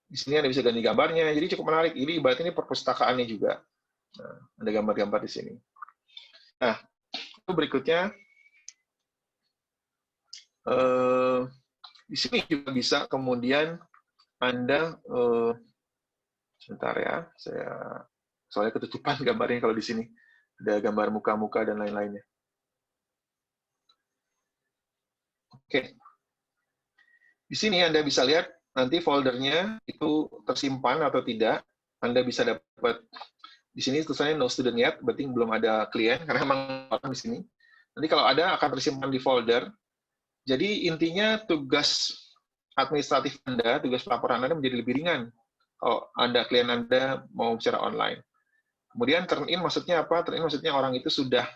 Di sini Anda bisa ganti gambarnya, jadi cukup menarik. Ini ibarat ini perpustakaannya juga. Nah, ada gambar-gambar di sini. Nah, itu berikutnya, di sini juga bisa kemudian Anda, sebentar ya, soalnya ketutupan gambarnya kalau di sini. Ada gambar muka-muka dan lain-lainnya. Oke. Di sini Anda bisa lihat nanti foldernya itu tersimpan atau tidak. Anda bisa dapat di sini tulisannya no student yet, berarti belum ada klien karena memang orang di sini. Nanti kalau ada akan tersimpan di folder. Jadi intinya tugas administratif Anda, tugas pelaporan Anda menjadi lebih ringan kalau Anda klien Anda mau secara online. Kemudian turn in maksudnya apa? Turn in maksudnya orang itu sudah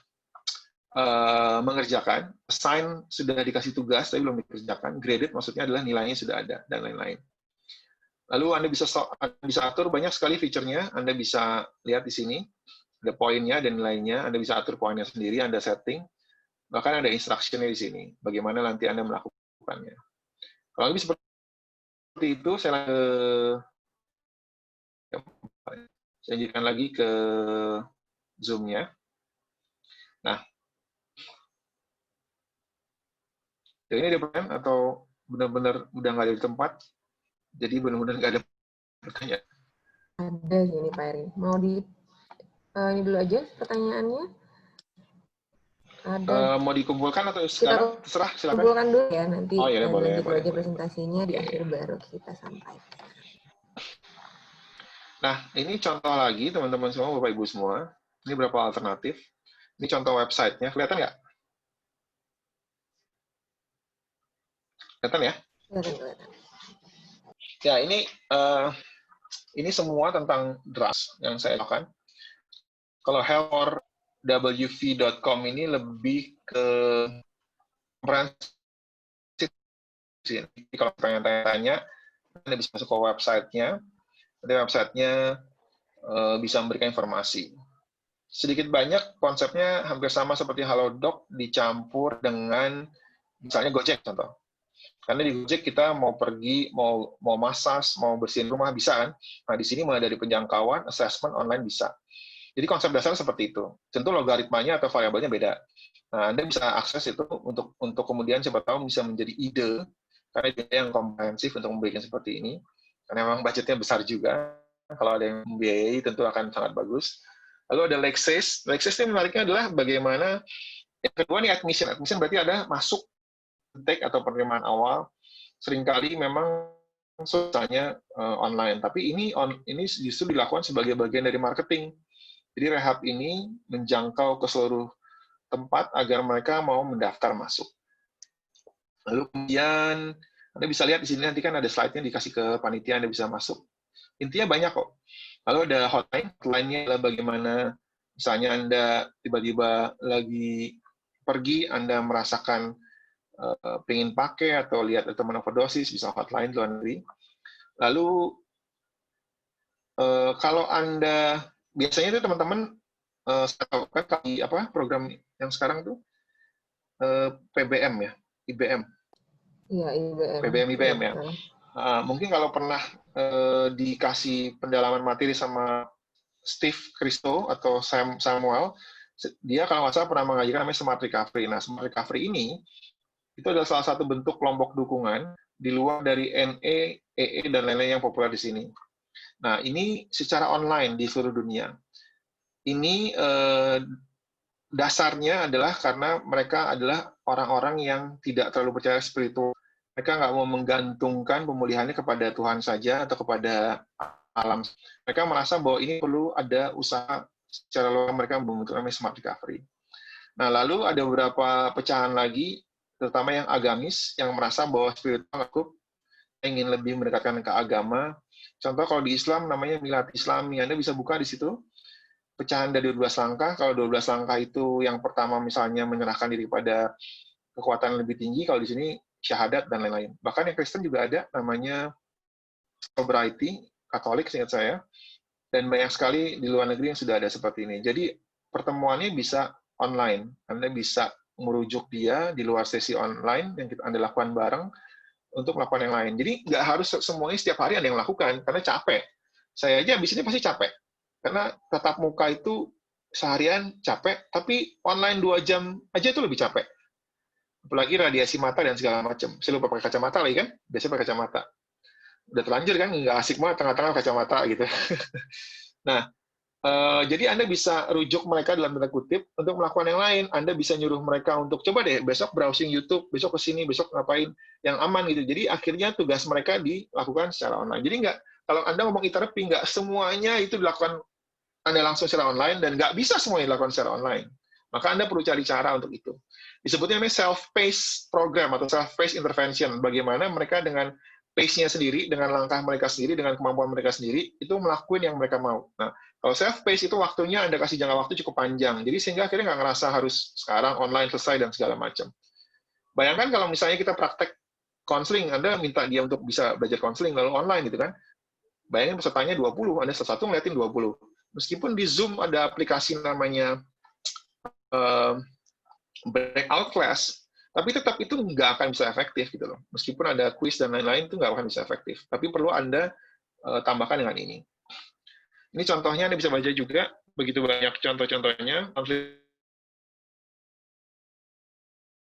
mengerjakan, assign sudah dikasih tugas tapi belum dikerjakan, graded maksudnya adalah nilainya sudah ada, dan lain-lain. Lalu Anda bisa atur banyak sekali fiturnya, Anda bisa lihat di sini, ada poinnya dan nilainya, Anda bisa atur poinnya sendiri, Anda setting, bahkan ada instruction-nya di sini, bagaimana nanti Anda melakukannya. Kalau lebih seperti itu, saya lanjutkan lagi ke Zoom-nya. Nah, ini ada pertanyaan atau benar-benar udah nggak ada di tempat? Jadi benar-benar nggak ada pertanyaan. Ada sini Pak Eri. Mau ini dulu aja pertanyaannya? Ada. Mau dikumpulkan atau sekarang? Terserah, silakan. Kumpulkan dulu ya, nanti ya, boleh, lanjut lagi presentasinya di akhir baru kita sampaikan. Nah, ini contoh lagi teman-teman semua, Bapak Ibu semua. Ini beberapa alternatif. Ini contoh website-nya. Kelihatan nggak? Kelihatan ya? Kelihatan. Ya, ini semua tentang drugs yang saya lakukan. Kalau healthforwv.com ini lebih ke komprehensif. Kalau tanya-tanya, Anda bisa masuk ke website-nya. Nanti website-nya bisa memberikan informasi. Sedikit banyak konsepnya hampir sama seperti Halodoc dicampur dengan misalnya Gojek contoh. Karena di Gojek kita mau pergi, mau massage, mau bersihin rumah bisa kan? Nah di sini mulai dari penjangkauan, assessment online bisa. Jadi konsep dasar seperti itu. Tentu logaritmanya atau variabelnya beda. Nah, Anda bisa akses itu untuk kemudian siapa tahu bisa menjadi ide, karena dia yang komprehensif untuk membuat seperti ini. Karena memang budgetnya besar juga. Kalau ada yang membiayai tentu akan sangat bagus. Lalu ada Lexis. Lexis ini menariknya adalah bagaimana yang kedua nih admission. Admission berarti ada masuk intake atau penerimaan awal. Seringkali memang susahnya online, tapi ini justru dilakukan sebagai bagian dari marketing. Jadi rehab ini menjangkau ke seluruh tempat agar mereka mau mendaftar masuk. Lalu kemudian Anda bisa lihat di sini nanti kan ada slide-nya dikasih ke panitia, Anda bisa masuk. Intinya banyak kok. Lalu ada hotline. Hotline-nya adalah bagaimana misalnya Anda tiba-tiba lagi pergi, Anda merasakan pengen pakai atau lihat ada teman overdosis, bisa hotline luar negeri. Lalu kalau Anda biasanya itu teman-teman program yang sekarang tuh PBM ya, IBM. Iya, IBM. PBM ya. Mungkin kalau pernah dikasih pendalaman materi sama Steve Christo atau Samuel, dia kalau nggak salah pernah mengajarkan namanya Smart Recovery. Nah, Smart Recovery ini itu adalah salah satu bentuk kelompok dukungan di luar dari NE, EE, dan lain-lain yang populer di sini. Nah, ini secara online di seluruh dunia. Ini dasarnya adalah karena mereka adalah orang-orang yang tidak terlalu percaya spiritual. Mereka nggak mau menggantungkan pemulihannya kepada Tuhan saja atau kepada alam. Mereka merasa bahwa ini perlu ada usaha secara luar mereka membentuk namanya Smart Recovery. Nah, lalu ada beberapa pecahan lagi, terutama yang agamis, yang merasa bahwa spiritual cukup, ingin lebih mendekatkan ke agama. Contoh kalau di Islam namanya Milad Islami, Anda bisa buka di situ, pecahan dari 12 langkah. Kalau 12 langkah itu yang pertama misalnya menyerahkan diri pada kekuatan lebih tinggi, kalau di sini syahadat dan lain-lain. Bahkan yang Kristen juga ada namanya sobriety, Katolik seingat saya, dan banyak sekali di luar negeri yang sudah ada seperti ini. Jadi pertemuannya bisa online. Anda bisa merujuk dia di luar sesi online yang Anda lakukan bareng untuk melakukan yang lain. Jadi nggak harus semuanya setiap hari Anda yang lakukan, karena capek. Saya aja habis ini pasti capek. Karena tatap muka itu seharian capek, tapi online 2 jam aja itu lebih capek. Apalagi radiasi mata dan segala macam. Saya lupa pakai kacamata lagi kan? Biasanya pakai kacamata. Udah terlanjur kan? Nggak asik banget tengah-tengah kacamata gitu. Nah, jadi Anda bisa rujuk mereka dalam tanda kutip untuk melakukan yang lain. Anda bisa nyuruh mereka untuk coba deh besok browsing YouTube, besok ke sini, besok ngapain yang aman gitu. Jadi akhirnya tugas mereka dilakukan secara online. Jadi nggak, kalau Anda ngomong e-therapy, nggak semuanya itu dilakukan Anda langsung secara online, dan nggak bisa semuanya dilakukan secara online. Maka Anda perlu cari cara untuk itu. Disebutnya namanya self-paced program atau self-paced intervention. Bagaimana mereka dengan pace-nya sendiri, dengan langkah mereka sendiri, dengan kemampuan mereka sendiri, itu melakukan yang mereka mau. Nah, kalau self-paced itu waktunya Anda kasih jangka waktu cukup panjang. Jadi sehingga akhirnya nggak ngerasa harus sekarang online selesai dan segala macam. Bayangkan kalau misalnya kita praktek konseling, Anda minta dia untuk bisa belajar konseling lalu online gitu kan. Bayangin pesertanya 20, Anda satu ngeliatin 20. Meskipun di Zoom ada aplikasi namanya breakout class, tapi tetap itu nggak akan bisa efektif gitu loh. Meskipun ada quiz dan lain-lain itu nggak akan bisa efektif. Tapi perlu Anda tambahkan dengan ini. Ini contohnya Anda bisa baca juga, begitu banyak contoh-contohnya.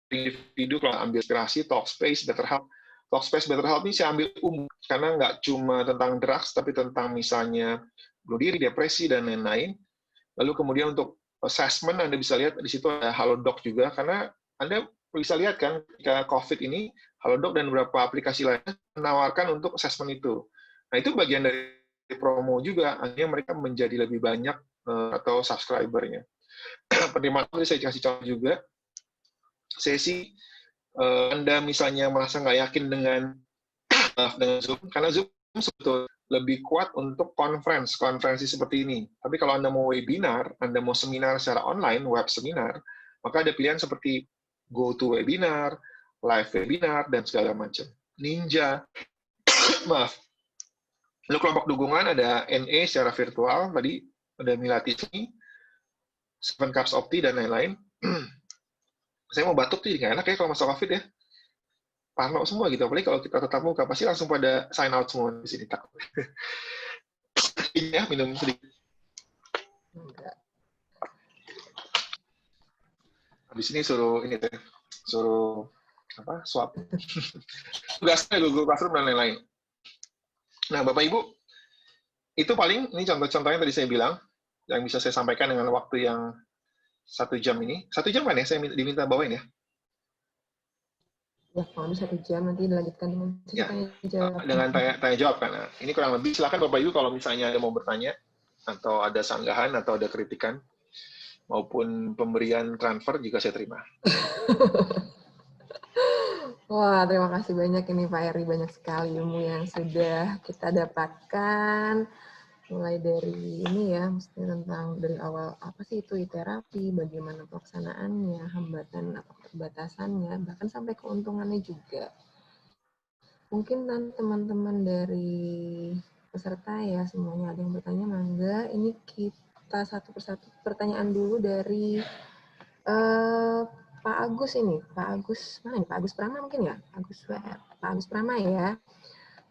Individu kalau ambil inspirasi, Talkspace, BetterHelp. Talkspace, BetterHelp ini saya ambil umum, karena nggak cuma tentang drugs, tapi tentang misalnya bunuh diri, depresi, dan lain-lain. Lalu kemudian untuk assessment, Anda bisa lihat di situ ada Halodoc juga, karena Anda bisa lihat kan, ketika COVID ini, Halodoc dan beberapa aplikasi lainnya menawarkan untuk assessment itu. Nah, itu bagian dari promo juga, akhirnya mereka menjadi lebih banyak atau subscriber-nya. Penerimaan tadi saya kasih contoh juga, sesi Anda misalnya merasa nggak yakin dengan Zoom, karena Zoom sebetulnya lebih kuat untuk konferensi seperti ini. Tapi kalau Anda mau webinar, Anda mau seminar secara online, web seminar, maka ada pilihan seperti GoToWebinar, Live Webinar, dan segala macam. Ninja, maaf. Lalu kelompok dukungan ada NE secara virtual, tadi ada Milatismi, Seven Cups Opti, dan lain-lain. Saya mau batuk tuh, nggak enak ya kalau masuk COVID ya. Parno semua gitu, apalagi kalau kita tetap muka, pasti langsung pada sign out semua di sini. Takut. Ya, minum sedikit. Habis ini suruh ini teh, suruh apa? Swap. Tugasnya Google Classroom dan lain-lain. Nah, Bapak Ibu, itu paling ini contoh-contohnya tadi saya bilang yang bisa saya sampaikan dengan waktu yang 1 jam ini. 1 jam kan ya saya diminta bawain ya? Ya, kalau 1 jam nanti dilanjutkan dengan sesi Ya, tanya jawab. dengan tanya jawab kan. Nah, ini kurang lebih. Silakan Bapak Ibu kalau misalnya ada mau bertanya atau ada sanggahan atau ada kritikan maupun pemberian transfer juga saya terima. Wah, terima kasih banyak ini Pak Eri, banyak sekali ilmu yang sudah kita dapatkan. Mulai dari ini ya, mestinya tentang dari awal apa sih itu terapi, bagaimana pelaksanaannya, hambatan atau perbatasannya, bahkan sampai keuntungannya juga. Mungkin teman-teman dari peserta ya semuanya ada yang bertanya, mangga. Ini kita satu persatu pertanyaan dulu dari Pak Agus ini, Pak Agus mana nih? Pak Agus Prama mungkin ya? Pak Agus Prama ya.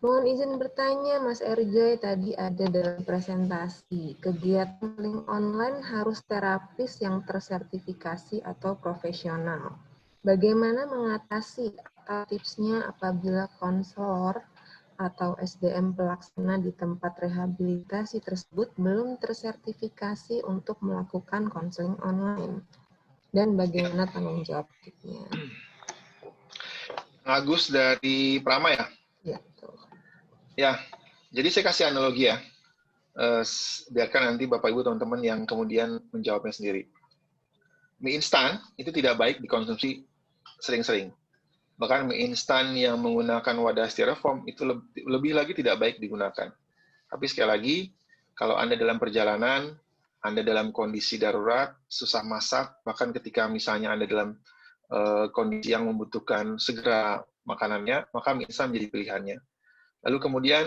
Mohon izin bertanya, Mas RJ, tadi ada dalam presentasi, kegiatan link online harus terapis yang tersertifikasi atau profesional. Bagaimana mengatasi atau tipsnya apabila konselor atau SDM pelaksana di tempat rehabilitasi tersebut belum tersertifikasi untuk melakukan konseling online? Dan bagaimana tanggung jawabnya? Agus dari Prama ya? Ya, betul. Ya, jadi saya kasih analogi ya. Biarkan nanti Bapak Ibu teman-teman yang kemudian menjawabnya sendiri. Mie instan itu tidak baik dikonsumsi sering-sering. Bahkan mie instan yang menggunakan wadah styrofoam itu lebih lagi tidak baik digunakan. Tapi sekali lagi, kalau Anda dalam perjalanan, Anda dalam kondisi darurat, susah masak, bahkan ketika misalnya Anda dalam kondisi yang membutuhkan segera makanannya, maka mie instan menjadi pilihannya. Lalu kemudian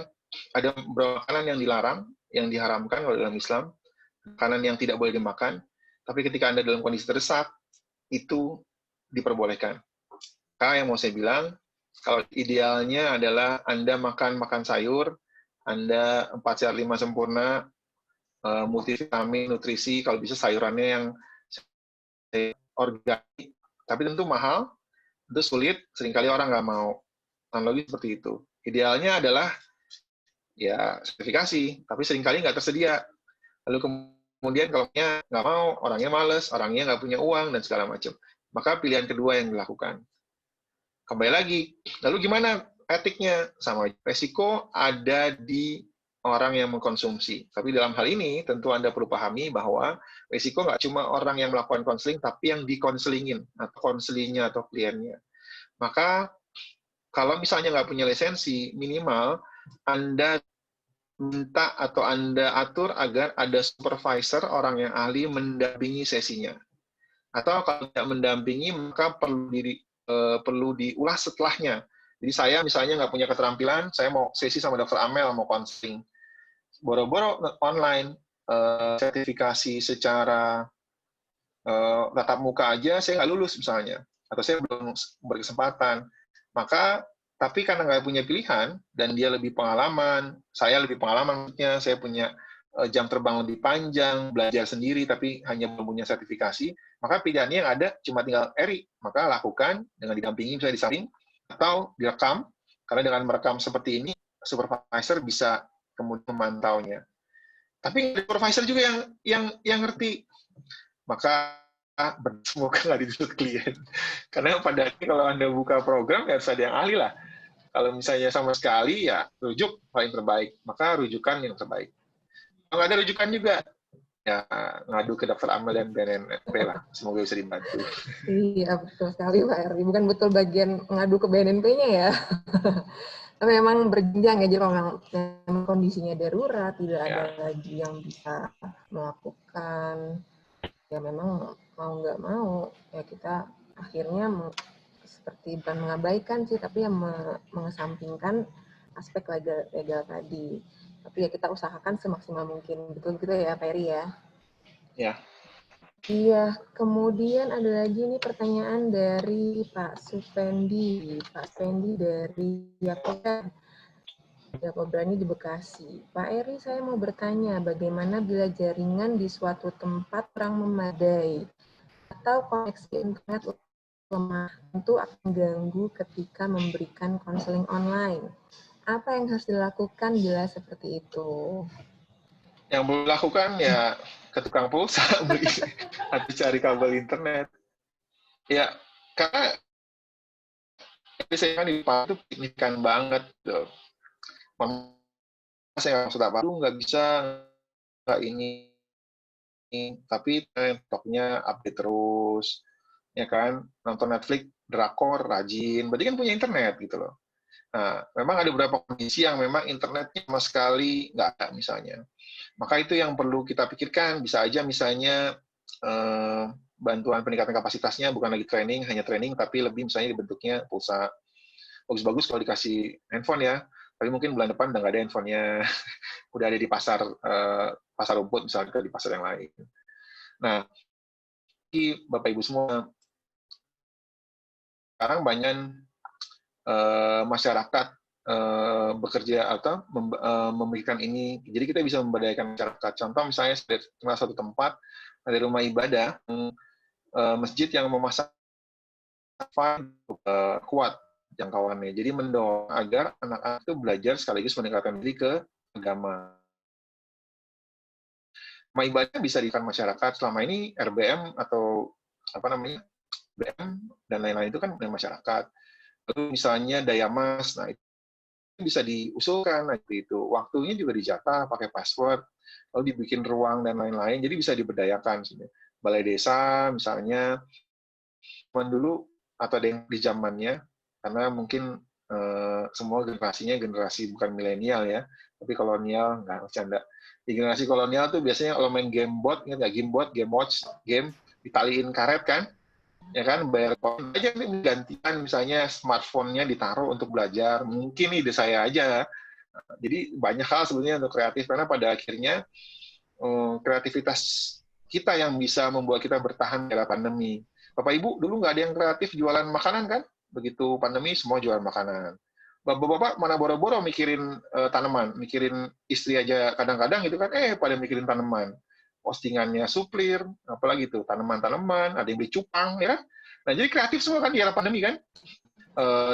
ada beberapa makanan yang dilarang, yang diharamkan kalau dalam Islam, makanan yang tidak boleh dimakan, tapi ketika Anda dalam kondisi terdesak, itu diperbolehkan. Karena yang mau saya bilang, kalau idealnya adalah Anda makan sayur, Anda 4 sehat 5 sempurna, multivitamin, nutrisi, kalau bisa sayurannya yang organik, tapi tentu mahal, tentu sulit, seringkali orang nggak mau. Analogi seperti itu. Idealnya adalah ya sertifikasi, tapi seringkali nggak tersedia. Lalu kemudian kalau nggak mau, orangnya males, orangnya nggak punya uang, dan segala macam. Maka pilihan kedua yang dilakukan. Kembali lagi, lalu gimana etiknya? Sama resiko ada di orang yang mengkonsumsi. Tapi dalam hal ini, tentu Anda perlu pahami bahwa resiko nggak cuma orang yang melakukan konseling, tapi yang dikonselingin, atau konselingnya, atau kliennya. Maka, kalau misalnya nggak punya lisensi, minimal Anda minta atau Anda atur agar ada supervisor, orang yang ahli, mendampingi sesinya. Atau kalau tidak mendampingi, maka perlu diulas setelahnya. Jadi saya misalnya nggak punya keterampilan, saya mau sesi sama Dr. Amel, mau konseling. Boro-boro online, sertifikasi secara tatap muka aja, saya nggak lulus misalnya. Atau saya belum berkesempatan. Maka, tapi karena nggak punya pilihan, dan dia lebih pengalaman, saya lebih pengalaman, saya punya jam terbang lebih panjang, belajar sendiri, tapi hanya belum punya sertifikasi, maka pilihannya yang ada cuma tinggal Eri. Maka lakukan dengan didampingi, misalnya di samping, atau direkam, karena dengan merekam seperti ini, supervisor bisa kemudian memantaunya. Tapi supervisor juga yang ngerti. Maka semoga nggak ditutup klien. Karena pada akhirnya kalau Anda buka program, ya harus ada yang ahli lah. Kalau misalnya sama sekali, ya rujuk paling terbaik. Maka rujukan yang terbaik. Kalau nggak ada rujukan juga, ya ngadu ke Dr. Amel dan BNNP lah. Semoga bisa dibantu. Iya, betul sekali Pak Eri. Bukan betul bagian ngadu ke BNNP-nya ya. Tapi memang berjenjang ya, jadi kalau memang kondisinya darurat, tidak ada lagi yang bisa melakukan, ya memang mau nggak mau, ya kita akhirnya seperti bukan mengabaikan sih, tapi yang mengesampingkan aspek legal tadi. Tapi ya kita usahakan semaksimal mungkin. Betul gitu ya Pak Eri ya? Ya. Iya, kemudian ada lagi nih pertanyaan dari Pak Supendi. Pak Supendi dari Yakobrani di Bekasi. Pak Eri, saya mau bertanya, bagaimana bila jaringan di suatu tempat kurang memadai atau koneksi internet lemah, tentu akan mengganggu ketika memberikan konseling online. Apa yang harus dilakukan bila seperti itu? Yang perlu dilakukan ya ke tukang pulsa beli atau cari kabel internet. Ya, karena saya kan di Palu itu signifikan banget tuh. Saya sudah baru nggak bisa nggak ini, tapi TikTok-nya update terus, ya kan, nonton Netflix, drakor, rajin, berarti kan punya internet gitu loh. Nah, memang ada beberapa kondisi yang memang internetnya sama sekali nggak ada misalnya. Maka itu yang perlu kita pikirkan, bisa aja misalnya bantuan peningkatan kapasitasnya bukan lagi training, hanya training, tapi lebih misalnya dibentuknya pulsa. Bagus-bagus kalau dikasih handphone ya, tapi mungkin bulan depan udah nggak ada handphonenya, udah ada di pasar pasar rumput misalnya di pasar yang lain. Nah, Bapak Ibu semua, sekarang banyak masyarakat bekerja atau memberikan ini, jadi kita bisa memberdayakan masyarakat. Contoh misalnya salah satu tempat ada rumah ibadah, masjid yang memasang kuat jangkauannya, jadi mendorong agar anak-anak itu belajar sekaligus meningkatkan diri ke agama. Rumah ibadah bisa diberikan masyarakat, selama ini RBM atau apa namanya BM dan lain-lain itu kan dari masyarakat. Lalu misalnya daya mas, nah itu bisa diusulkan, nah itu waktunya juga dijatah pakai password, lalu dibikin ruang dan lain-lain, jadi bisa diberdayakan. Balai desa misalnya, zaman dulu atau ada yang di zamannya, karena mungkin semua generasinya generasi bukan milenial ya, tapi kolonial, nggak bercanda. Di generasi kolonial tuh biasanya kalau main game bot, nggak game bot, game watch, game ditaliin karet kan, ya kan, bayar koin aja nih gantian misalnya smartphone-nya ditaruh untuk belajar, mungkin ide saya aja. Jadi banyak hal sebenarnya untuk kreatif, karena pada akhirnya kreativitas kita yang bisa membuat kita bertahan di era pandemi. Bapak Ibu dulu nggak ada yang kreatif jualan makanan kan? Begitu pandemi semua jualan makanan. Bapak-bapak mana boro-boro mikirin tanaman, mikirin istri aja kadang-kadang gitu kan, pada mikirin tanaman. Postingannya suplir, apalagi tuh tanaman-tanaman, ada yang beli cupang ya. Nah jadi kreatif semua kan di era pandemi kan.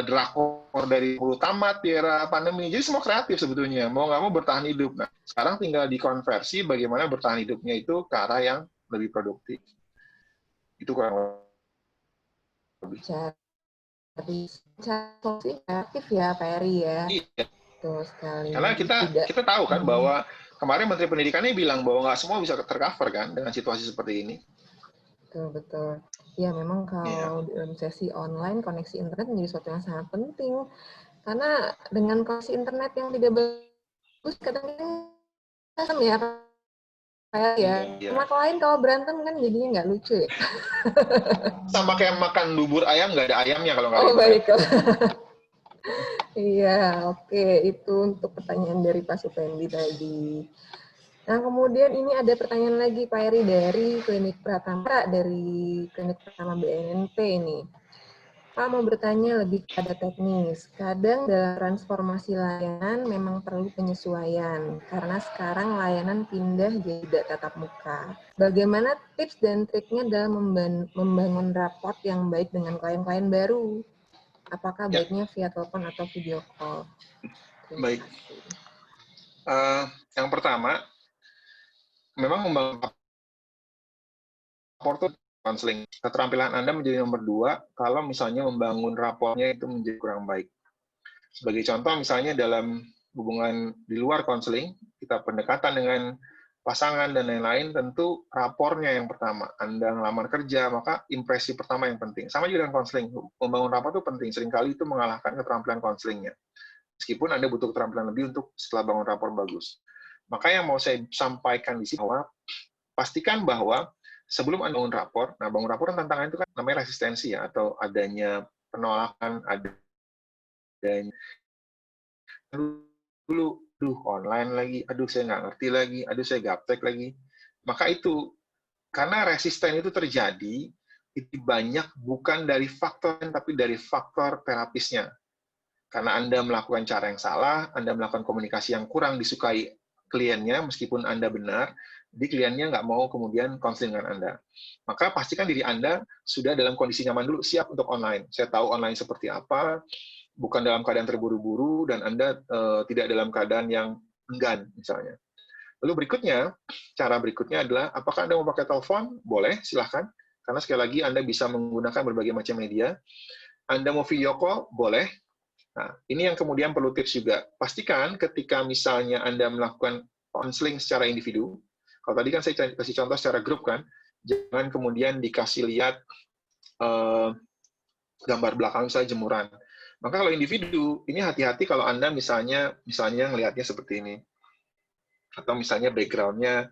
Drakor dari hulu tamat di era pandemi. Jadi semua kreatif sebetulnya, mau nggak mau bertahan hidup. Nah, sekarang tinggal dikonversi bagaimana bertahan hidupnya itu ke arah yang lebih produktif. Itu kurang lebih. Jadi solusi kreatif ya, Pak Eri ya. Iya. Betul sekali. Karena kita tahu kan bahwa kemarin Menteri Pendidikannya bilang bahwa nggak semua bisa tercover kan dengan situasi seperti ini. Betul. Ya, memang kalau dalam sesi online, koneksi internet menjadi sesuatu yang sangat penting. Karena dengan koneksi internet yang tidak bagus, kadang-kadang ya, kayak ya. Sama lain kalau berantem kan jadinya nggak lucu ya. Sama kayak makan bubur ayam, nggak ada ayamnya kalau nggak ada. Oh, baiklah. Iya, oke. Itu untuk pertanyaan dari Pak Supendi tadi. Nah, kemudian ini ada pertanyaan lagi, Pak Eri, dari Klinik Pratama, dari Klinik Pratama BNNP ini. Pak mau bertanya lebih pada teknis. Kadang dalam transformasi layanan memang perlu penyesuaian, karena sekarang layanan pindah jadi tidak tatap muka. Bagaimana tips dan triknya dalam membangun raport yang baik dengan klien-klien baru? Apakah baiknya via telepon atau video call? Baik. Yang pertama, memang membangun raport itu konseling. Keterampilan Anda menjadi nomor 2 kalau misalnya membangun rapornya itu menjadi kurang baik. Sebagai contoh, misalnya dalam hubungan di luar konseling, kita pendekatan dengan pasangan dan lain-lain, tentu rapornya yang pertama. Anda ngelamar kerja, maka impresi pertama yang penting. Sama juga dengan konseling. Membangun rapor itu penting. Seringkali itu mengalahkan keterampilan konselingnya. Meskipun Anda butuh keterampilan lebih untuk setelah bangun rapor bagus. Maka yang mau saya sampaikan di sini bahwa pastikan bahwa sebelum Anda bangun rapor, nah bangun rapor tantangan itu kan namanya resistensi ya, atau adanya penolakan, adanya dulu, online lagi, aduh saya nggak ngerti lagi, aduh saya gaptek lagi. Maka itu, karena resisten itu terjadi, itu banyak bukan dari faktor, tapi dari faktor terapisnya. Karena Anda melakukan cara yang salah, Anda melakukan komunikasi yang kurang disukai kliennya, meskipun Anda benar, Jadi kliennya nggak mau kemudian konseling dengan Anda. Maka pastikan diri Anda sudah dalam kondisi nyaman dulu, siap untuk online. Saya tahu online seperti apa, bukan dalam keadaan terburu-buru, dan Anda tidak dalam keadaan yang enggan, misalnya. Lalu berikutnya, cara berikutnya adalah, apakah Anda mau pakai telepon? Boleh, silahkan. Karena sekali lagi Anda bisa menggunakan berbagai macam media. Anda mau video call? Boleh. Nah, ini yang kemudian perlu tips juga. Pastikan ketika misalnya Anda melakukan counseling secara individu, kalau tadi kan saya kasih contoh secara grup kan, jangan kemudian dikasih lihat gambar belakang saya jemuran. Maka kalau individu, ini hati-hati kalau Anda misalnya ngelihatnya seperti ini. Atau misalnya background-nya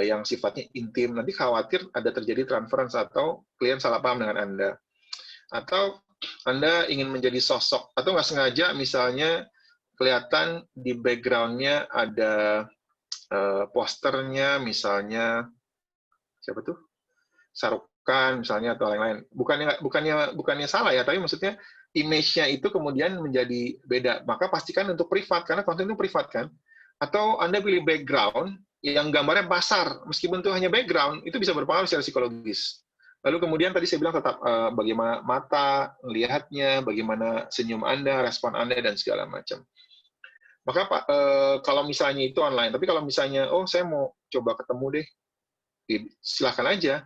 yang sifatnya intim, nanti khawatir ada terjadi transference atau klien salah paham dengan Anda. Atau Anda ingin menjadi sosok, atau nggak sengaja misalnya kelihatan di background-nya ada posternya, misalnya siapa tuh? Sarukan misalnya atau lain-lain. Bukannya salah ya, tapi maksudnya image-nya itu kemudian menjadi beda. Maka pastikan untuk privat, karena konten itu privat kan. Atau Anda pilih background yang gambarnya pasar, meskipun itu hanya background, itu bisa berpengaruh secara psikologis. Lalu kemudian tadi saya bilang tetap bagaimana mata, melihatnya, bagaimana senyum Anda, respon Anda, dan segala macam. Maka Pak, kalau misalnya itu online, tapi kalau misalnya, oh saya mau coba ketemu deh, silahkan aja.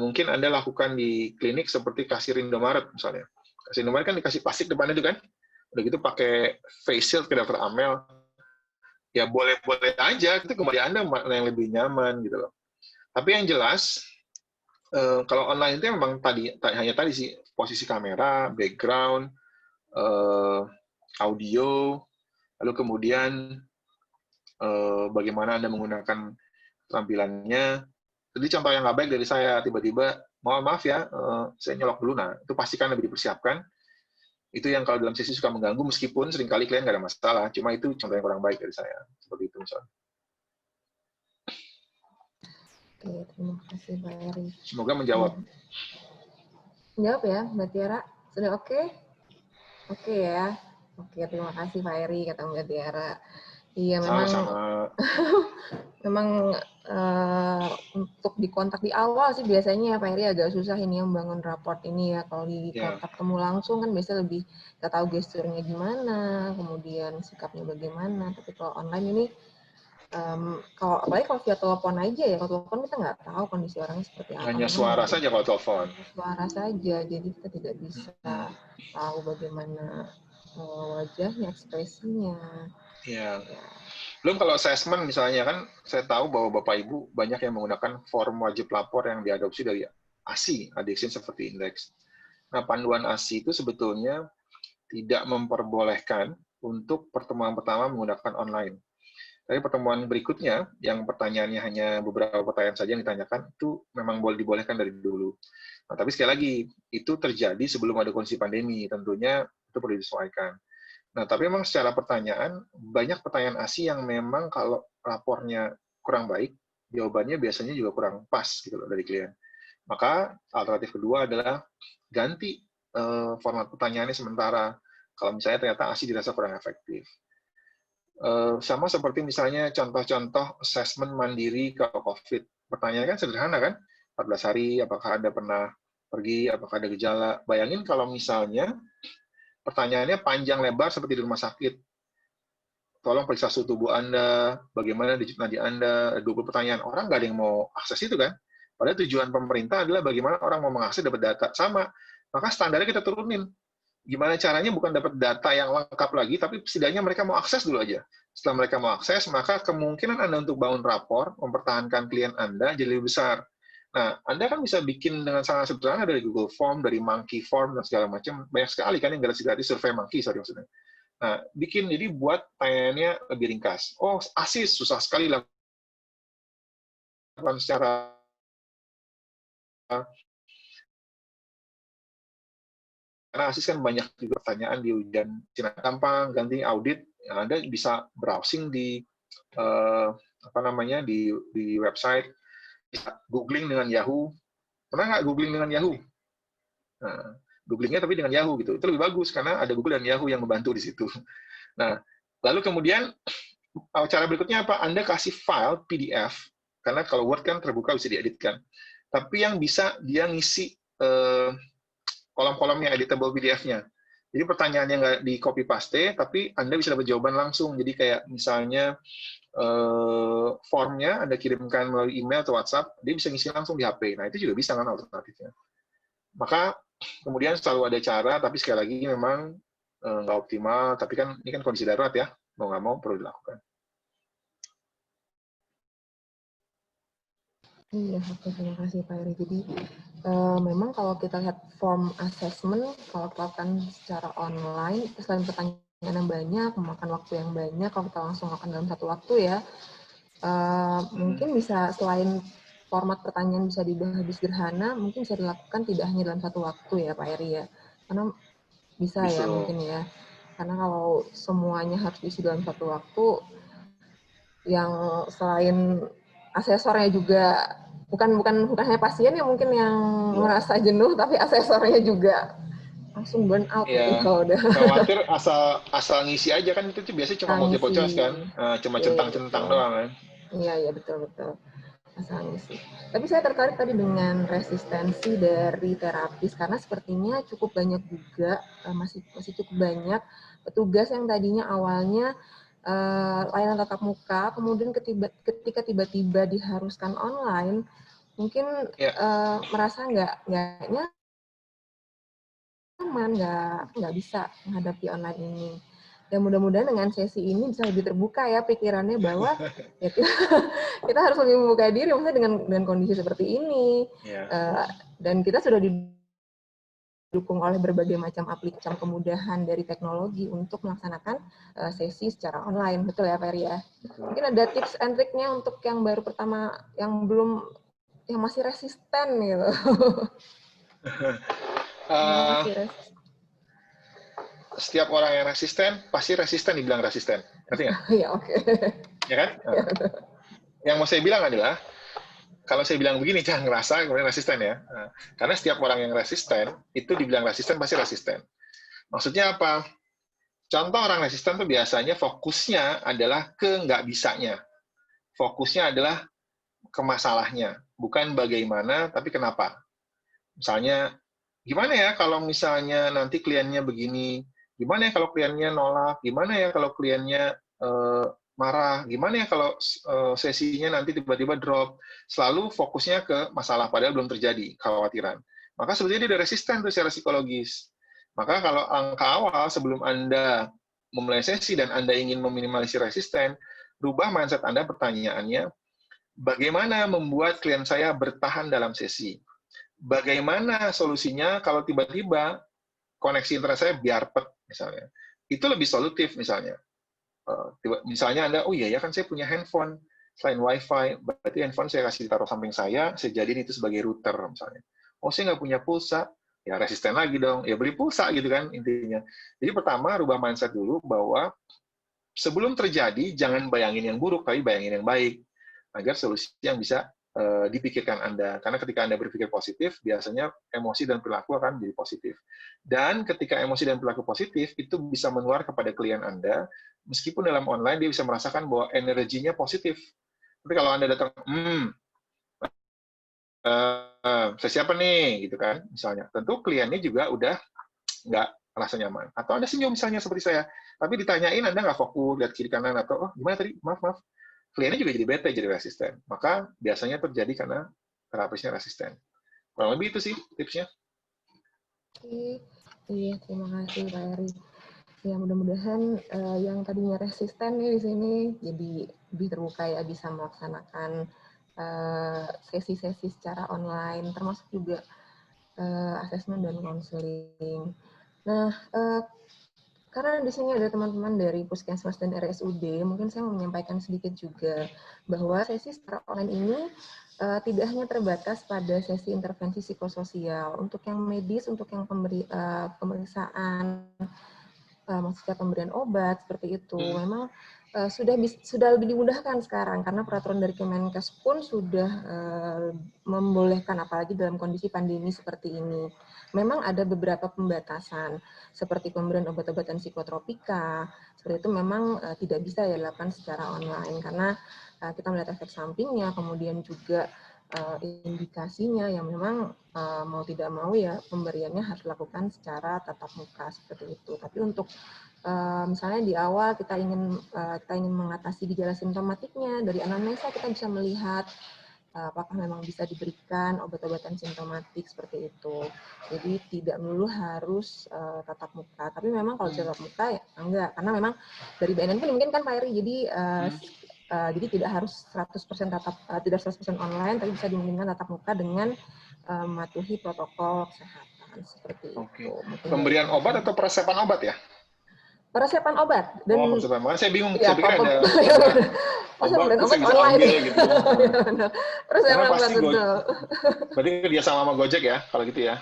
Mungkin Anda lakukan di klinik seperti kasir Indomaret misalnya. Kasir Indomaret kan dikasih plastik depan itu kan, udah gitu pakai face shield ke Dr. Amel, ya boleh-boleh aja, itu kembali Anda mana yang lebih nyaman gitu loh. Tapi yang jelas, kalau online itu memang hanya tadi sih, posisi kamera, background, audio, lalu kemudian bagaimana Anda menggunakan tampilannya. Jadi contoh yang nggak baik dari saya, tiba-tiba, mohon maaf ya, saya nyolok dulu, nah itu pastikan lebih dipersiapkan. Itu yang kalau dalam sesi suka mengganggu, meskipun seringkali klien nggak ada masalah, cuma itu contoh yang kurang baik dari saya. Seperti itu misalnya. Oke, terima kasih Pak Eri. Semoga menjawab. Menjawab ya, Mbak Tiara? Sudah oke? Oke ya. Oke, terima kasih Pak Eri, kata Mbak Tiara. Iya, memang memang untuk dikontak di awal sih biasanya Pak Eri agak susah ini yang membangun raport ini ya. Kalau ketemu langsung kan biasanya lebih kita tahu gesturnya gimana, kemudian sikapnya bagaimana. Tapi kalau online ini, apalagi kalau via telepon aja ya, kalau telepon kita nggak tahu kondisi orangnya seperti apa. Hanya suara saja kalau telepon. Suara saja, jadi kita tidak bisa tahu bagaimana wajahnya, ekspresinya. Ya. Belum kalau assessment misalnya kan, saya tahu bahwa Bapak Ibu banyak yang menggunakan form wajib lapor yang diadopsi dari ASI, Addiction Severity Index. Nah, panduan ASI itu sebetulnya tidak memperbolehkan untuk pertemuan pertama menggunakan online. Tapi pertemuan berikutnya, yang pertanyaannya hanya beberapa pertanyaan saja yang ditanyakan, itu memang boleh dibolehkan dari dulu. Nah, tapi sekali lagi, itu terjadi sebelum ada kondisi pandemi, tentunya itu perlu disesuaikan. Nah, tapi memang secara pertanyaan, banyak pertanyaan ASI yang memang kalau rapornya kurang baik, jawabannya biasanya juga kurang pas gitu loh dari klien. Maka alternatif kedua adalah ganti format pertanyaannya sementara, kalau misalnya ternyata ASI dirasa kurang efektif. Sama seperti misalnya contoh-contoh assessment mandiri ke COVID. Pertanyaannya kan sederhana kan, 14 hari, apakah Anda pernah pergi, apakah ada gejala. Bayangin kalau misalnya pertanyaannya panjang lebar seperti di rumah sakit. Tolong periksa suhu tubuh Anda, bagaimana denyut nadi Anda, 20 pertanyaan. Orang nggak ada yang mau akses itu kan. Padahal tujuan pemerintah adalah bagaimana orang mau mengakses dapat data. Sama, maka standarnya kita turunin. Gimana caranya bukan dapat data yang lengkap lagi, tapi setidaknya mereka mau akses dulu aja. Setelah mereka mau akses, maka kemungkinan Anda untuk bangun rapor, mempertahankan klien Anda jadi lebih besar. Nah, Anda kan bisa bikin dengan sangat sederhana dari Google Form, dari Monkey Form, dan segala macam. Banyak sekali kan yang gratis-gratis, Survey Monkey, sorry maksudnya. Nah, bikin, jadi buat pertanyaannya lebih ringkas. Oh, ASIS, susah sekali lakukan secara karena ASIS kan banyak juga pertanyaan di ujian Cina gampang, ganti audit, Anda bisa browsing di di website, bisa googling dengan Yahoo. Pernah nggak googling dengan Yahoo? Nah, googlingnya tapi dengan Yahoo gitu. Itu lebih bagus karena ada Google dan Yahoo yang membantu di situ. Nah, lalu kemudian cara berikutnya apa? Anda kasih file PDF karena kalau Word kan terbuka bisa dieditkan. Tapi yang bisa dia ngisi kolom-kolomnya, editable PDF-nya. Jadi pertanyaannya nggak di copy paste, tapi Anda bisa dapat jawaban langsung. Jadi kayak misalnya formnya Anda kirimkan melalui email atau WhatsApp, dia bisa ngisi langsung di HP. Nah, itu juga bisa kan alternatifnya. Maka kemudian selalu ada cara, tapi sekali lagi memang nggak optimal, tapi kan ini kan kondisi darurat ya, mau nggak mau perlu dilakukan. Iya, oke, terima kasih Pak Eri. Jadi memang kalau kita lihat form assessment, kalau dilakukan secara online, selain pertanyaan yang banyak, memakan waktu yang banyak, kalau kita langsung lakukan dalam satu waktu ya, mungkin bisa selain format pertanyaan bisa diubah lebih sederhana, mungkin bisa dilakukan tidak hanya dalam satu waktu ya Pak Eri ya, karena bisa ya mungkin ya, karena kalau semuanya harus diisi dalam satu waktu, yang selain asesornya juga bukan hanya pasien yang mungkin yang merasa jenuh, tapi asesornya juga langsung burn out gitu kalau udah. Khawatir asal ngisi aja kan, itu biasanya cuma multiple choice kan, cuma centang-centang doang kan. Iya betul. Asal ngisi. Tapi saya tertarik tadi dengan resistensi dari terapis karena sepertinya cukup banyak juga, masih cukup banyak petugas yang tadinya awalnya layanan tatap muka, kemudian ketika tiba-tiba diharuskan online, mungkin merasa nggak nyaman, nggak bisa menghadapi online ini. Dan mudah-mudahan dengan sesi ini bisa lebih terbuka ya pikirannya bahwa ya kita harus lebih membuka diri maksudnya dengan kondisi seperti ini. Dan kita sudah didukung oleh berbagai macam aplikasi kemudahan dari teknologi untuk melaksanakan sesi secara online. Betul ya Pak Eri ya? Mungkin ada tips and triknya untuk yang baru pertama, yang masih resisten gitu. Setiap orang yang resisten, pasti resisten dibilang resisten. Ngerti nggak? Iya, oke. Ya kan? Yang mau saya bilang adalah, kalau saya bilang begini, jangan ngerasa kemudian resisten ya. Karena setiap orang yang resisten, itu dibilang resisten, pasti resisten. Maksudnya apa? Contoh orang resisten itu biasanya fokusnya adalah ke nggak bisanya. Fokusnya adalah ke masalahnya. Bukan bagaimana, tapi kenapa. Misalnya, gimana ya kalau misalnya nanti kliennya begini, gimana ya kalau kliennya nolak, gimana ya kalau kliennya marah, gimana ya kalau sesinya nanti tiba-tiba drop. Selalu fokusnya ke masalah, padahal belum terjadi, kekhawatiran. Maka sebetulnya dia udah resisten tuh secara psikologis. Maka kalau angka awal, sebelum Anda memulai sesi dan Anda ingin meminimalisir resisten, rubah mindset Anda, pertanyaannya, bagaimana membuat klien saya bertahan dalam sesi? Bagaimana solusinya kalau tiba-tiba koneksi internet saya biarpet misalnya. Itu lebih solutif misalnya. Misalnya Anda, oh iya ya kan saya punya handphone, selain WiFi, berarti handphone saya kasih taruh samping saya jadiin itu sebagai router misalnya. Oh saya nggak punya pulsa, ya resisten lagi dong, ya beli pulsa gitu kan intinya. Jadi pertama rubah mindset dulu bahwa sebelum terjadi jangan bayangin yang buruk, tapi bayangin yang baik agar solusi yang bisa dipikirkan Anda. Karena ketika Anda berpikir positif, biasanya emosi dan perilaku akan menjadi positif. Dan ketika emosi dan perilaku positif, itu bisa menular kepada klien Anda, meskipun dalam online dia bisa merasakan bahwa energinya positif. Tapi kalau Anda datang, saya siapa nih, gitu kan, misalnya. Tentu kliennya juga udah nggak merasa nyaman. Atau Anda senyum misalnya seperti saya, tapi ditanyain Anda nggak fokus, lihat kiri kanan, atau, oh gimana tadi, maaf. Kliennya juga jadi bete, jadi resisten. Maka biasanya terjadi karena terapisnya resisten. Kurang lebih itu sih tipsnya. Iya, terima kasih Pak Eri. Ya mudah-mudahan yang tadinya resisten nih di sini jadi lebih terbuka ya, bisa melaksanakan sesi-sesi secara online, termasuk juga asesmen dan konseling. Nah, karena di sini ada teman-teman dari Puskesmas dan RSUD, mungkin saya mau menyampaikan sedikit juga bahwa sesi secara online ini tidak hanya terbatas pada sesi intervensi psikososial. Untuk yang medis, untuk yang pemeriksaan maksudnya pemberian obat seperti itu. Memang sudah lebih dimudahkan sekarang karena peraturan dari Kemenkes pun sudah membolehkan, apalagi dalam kondisi pandemi seperti ini. Memang ada beberapa pembatasan seperti pemberian obat-obatan psikotropika, seperti itu memang tidak bisa dilakukan secara online karena kita melihat efek sampingnya, kemudian juga indikasinya yang memang mau tidak mau ya pemberiannya harus dilakukan secara tatap muka seperti itu. Tapi untuk misalnya di awal kita ingin mengatasi gejala simptomatiknya, dari anamnesa kita bisa melihat apakah memang bisa diberikan obat-obatan simptomatik seperti itu. Jadi tidak melulu harus tatap muka. Tapi memang kalau tatap muka ya enggak, karena memang dari BNN pun mungkin kan Pak Eri, jadi tidak harus 100% tidak 100% online, tapi bisa dimungkinkan tatap muka dengan mematuhi protokol kesehatan seperti itu. Pemberian obat atau peresepan obat ya? Peresepan obat. Dan, peresepan obat. Saya bingung. Ya, saya pikir ada pemberian obat bisa online. Ambil, gitu. Peresepan obat betul. Berarti kerja sama Gojek ya, kalau gitu ya?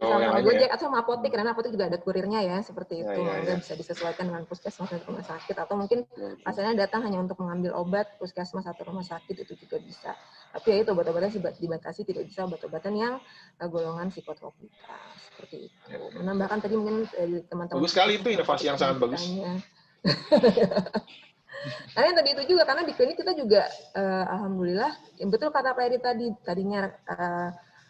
Sama Gojek atau sama apotek, karena apotek juga ada kurirnya ya, seperti itu. Ya. Bisa disesuaikan dengan puskesmas dan rumah sakit, atau mungkin pasiennya datang hanya untuk mengambil obat puskesmas atau rumah sakit, itu juga bisa. Tapi ya itu obat-obatan dibatasi, tidak bisa obat-obatan yang golongan psikotropika, seperti itu. Menambahkan tadi mungkin teman-teman. Bagus sekali itu, inovasi yang sangat bagus. Karena yang tadi itu juga, karena di klinik kita juga alhamdulillah, betul kata Pak Eri tadinya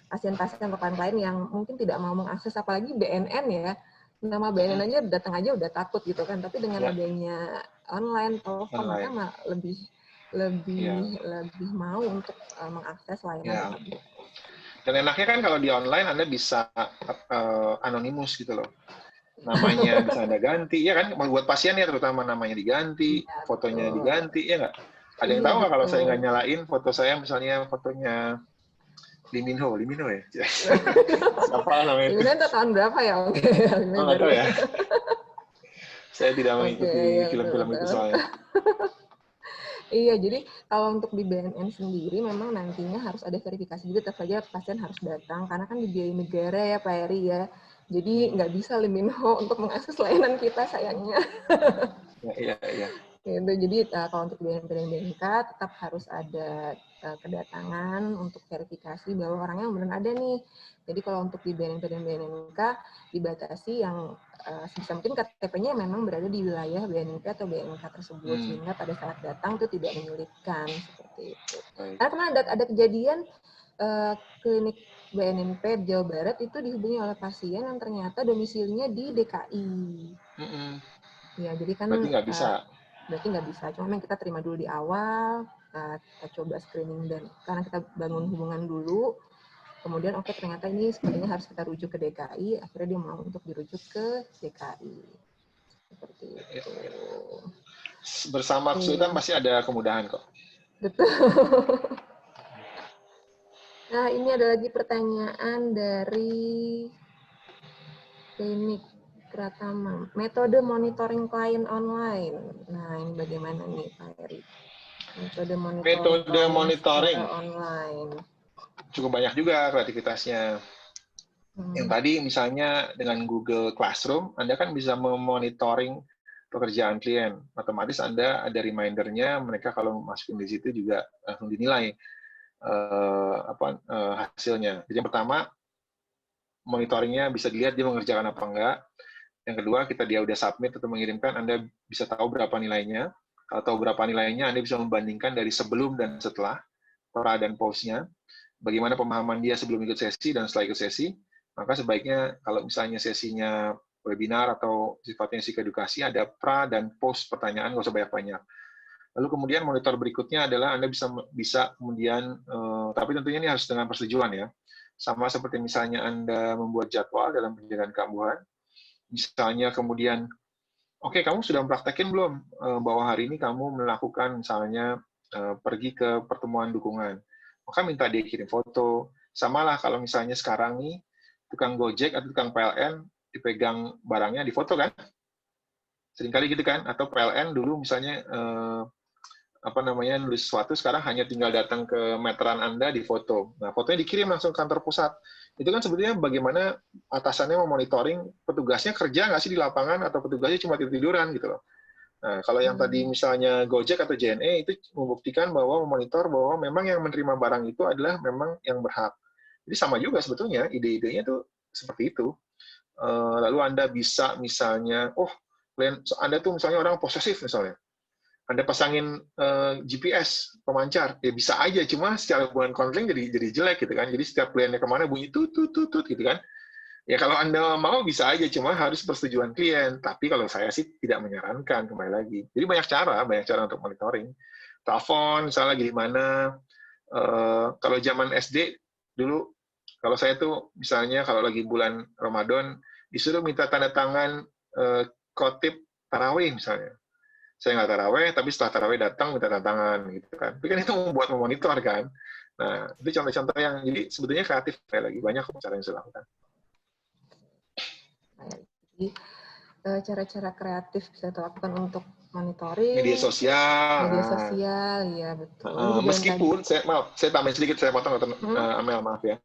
pasien-pasien atau klien yang mungkin tidak mau mengakses, apalagi BNN ya, nama BNN aja datang aja udah takut gitu kan, tapi dengan adanya online, telepon, mereka lebih mau untuk mengakses layanan. Dan enaknya kan kalau di online Anda bisa anonimus gitu loh. Namanya bisa Anda ganti, ya kan? Buat pasien ya terutama namanya diganti, fotonya diganti, ya nggak? Ada yang tahu nggak kalau saya nggak nyalain foto saya, misalnya fotonya Lee Min Ho ya? Siapa namanya? Lee Min Ho itu tahun berapa ya? Nggak tahu ya. Saya tidak mengikuti film-film itu soalnya. Iya, jadi kalau untuk di BNN sendiri memang nantinya harus ada verifikasi juga, tetap saja pasien harus datang, karena kan dibiayai negara ya Pak Eri ya. Jadi nggak bisa Lee Min Ho untuk mengakses layanan kita sayangnya. Iya. Gitu. Jadi kalau untuk BNK tetap harus ada kedatangan untuk verifikasi bahwa orangnya benar ada nih. Jadi kalau untuk di BNP dan BNK dibatasi yang sebisa mungkin KTP-nya memang berada di wilayah BNP atau BNK tersebut, sehingga pada saat datang itu tidak menyulitkan seperti itu. Karena ada kejadian klinik BNP Jawa Barat itu dihubungi oleh pasien yang ternyata domisilinya di DKI. Ya, jadi kan berarti nggak bisa. Berarti nggak bisa. Cuma memang kita terima dulu di awal, kita coba screening dan karena kita bangun hubungan dulu, kemudian ternyata ini sepertinya harus kita rujuk ke DKI, akhirnya dia mau untuk dirujuk ke DKI. Seperti itu. Bersama kesulitan pasti ada kemudahan kok. Betul. Nah, ini ada lagi pertanyaan dari klinik Pratama. Metode monitoring klien online. Nah, ini bagaimana nih Pak Eri? Metode monitoring online. Cukup banyak juga kreativitasnya. Yang tadi misalnya dengan Google Classroom, Anda kan bisa memonitoring pekerjaan klien. Otomatis Anda ada reminder-nya, mereka kalau masukin di situ juga langsung dinilai hasilnya. Jadi yang pertama, monitoringnya bisa dilihat dia mengerjakan apa enggak. Yang kedua, dia udah submit atau mengirimkan, Anda bisa tahu berapa nilainya. Kalau tahu berapa nilainya, Anda bisa membandingkan dari sebelum dan setelah, pra dan post-nya. Bagaimana pemahaman dia sebelum ikut sesi dan setelah ikut sesi. Maka sebaiknya kalau misalnya sesinya webinar atau sifatnya psikoedukasi, ada pra dan post pertanyaan, nggak usah banyak-banyak. Lalu kemudian monitor berikutnya adalah Anda bisa kemudian, tapi tentunya ini harus dengan persetujuan ya. Sama seperti misalnya Anda membuat jadwal dalam penjagaan keambuhan, misalnya kemudian, oke, kamu sudah mempraktekin belum bahwa hari ini kamu melakukan misalnya pergi ke pertemuan dukungan, maka minta dia kirim foto. Samalah kalau misalnya sekarang nih tukang Gojek atau tukang PLN dipegang barangnya di foto kan, seringkali gitu kan, atau PLN dulu misalnya nulis sesuatu, sekarang hanya tinggal datang ke meteran Anda di foto. Nah, fotonya dikirim langsung ke kantor pusat. Itu kan sebetulnya bagaimana atasannya memonitoring petugasnya kerja nggak sih di lapangan atau petugasnya cuma tiduran gitu loh. Nah, kalau yang tadi misalnya Gojek atau JNE itu membuktikan bahwa memonitor bahwa memang yang menerima barang itu adalah memang yang berhak. Jadi sama juga sebetulnya ide-idenya tuh seperti itu. Lalu Anda bisa misalnya, Anda tuh misalnya orang posesif misalnya. Anda pasangin GPS pemancar, ya bisa aja, cuma secara hubungan konseling jadi jelek gitu kan. Jadi setiap kliennya kemana bunyi tut gitu kan. Ya kalau Anda mau bisa aja, cuma harus persetujuan klien. Tapi kalau saya sih tidak menyarankan, kembali lagi. Jadi banyak cara untuk monitoring. Telepon, misalnya lagi di mana. Kalau zaman SD dulu, kalau saya tuh misalnya kalau lagi bulan Ramadan disuruh minta tanda tangan khotib tarawih misalnya. Saya nggak taraweh, tapi setelah taraweh datang minta tanda tangan gitu kan. Tapi kan itu membuat memonitor kan. Nah, itu contoh-contoh yang jadi sebetulnya kreatif kayak lagi banyak cara yang saya lakukan. Jadi cara-cara kreatif bisa dilakukan untuk monitoring Media sosial, ya betul. Meskipun saya tambahin sedikit, saya potong Amel, maaf ya.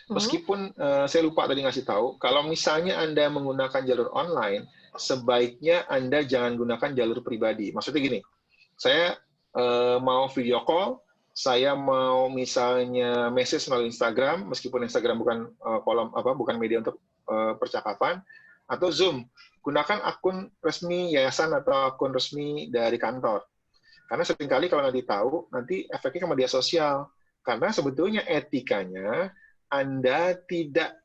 Meskipun saya lupa tadi ngasih tahu, kalau misalnya Anda menggunakan jalur online, sebaiknya Anda jangan gunakan jalur pribadi. Maksudnya gini, saya mau video call, saya mau misalnya message melalui Instagram, meskipun Instagram bukan bukan media untuk percakapan, atau Zoom, gunakan akun resmi yayasan atau akun resmi dari kantor. Karena seringkali kalau nanti tahu, nanti efeknya ke media sosial. Karena sebetulnya etikanya Anda tidak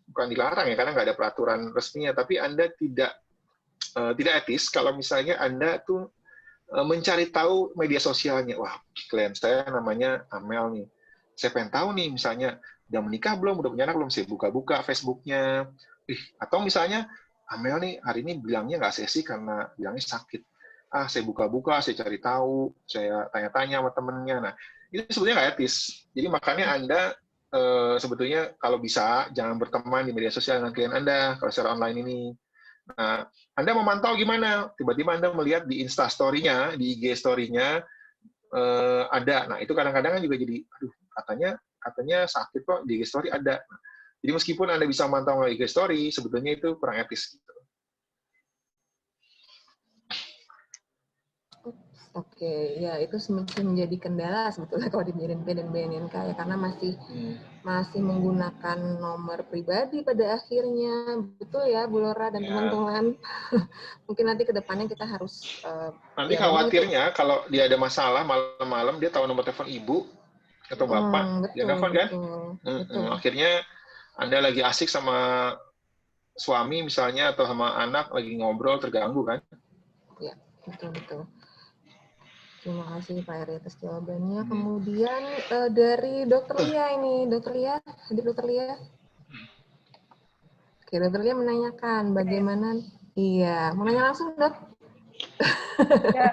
bukan dilarang ya, karena nggak ada peraturan resminya, tapi Anda tidak etis kalau misalnya Anda tuh mencari tahu media sosialnya. Wah, klien saya namanya Amel nih. Saya pengen tahu nih, misalnya, udah menikah belum, udah punya anak belum, saya buka-buka Facebooknya. Atau misalnya, Amel nih hari ini bilangnya nggak sesi karena bilangnya sakit. Saya buka-buka, saya cari tahu, saya tanya-tanya sama temennya. Nah, itu sebetulnya nggak etis. Jadi makanya Anda sebetulnya kalau bisa jangan berteman di media sosial dengan klien Anda kalau secara online ini. Nah, Anda memantau gimana? Tiba-tiba Anda melihat di Insta Story-nya, di IG Story-nya ada. Nah, itu kadang-kadang kan juga jadi, aduh, katanya sakit kok di IG Story ada. Nah, jadi meskipun Anda bisa memantau melalui IG Story, sebetulnya itu kurang etis. Gitu. Oke, ya itu semacam menjadi kendala sebetulnya kalau di BNP dan BNNK ya, karena masih menggunakan nomor pribadi pada akhirnya, betul ya Bu Lora dan teman-teman. Mungkin nanti ke depannya kita harus nanti khawatirnya kalau dia ada masalah malam-malam dia tahu nomor telepon ibu atau bapak, dia nelfon kan? Betul. Akhirnya Anda lagi asik sama suami misalnya atau sama anak lagi ngobrol terganggu kan? Ya, betul. Terima kasih Pak Eri atas jawabannya. Kemudian dari Dokter Lia ini, Dokter Lia, hadir Dokter Lia. Oke, Dokter Lia menanyakan bagaimana, mau nanya langsung Dok.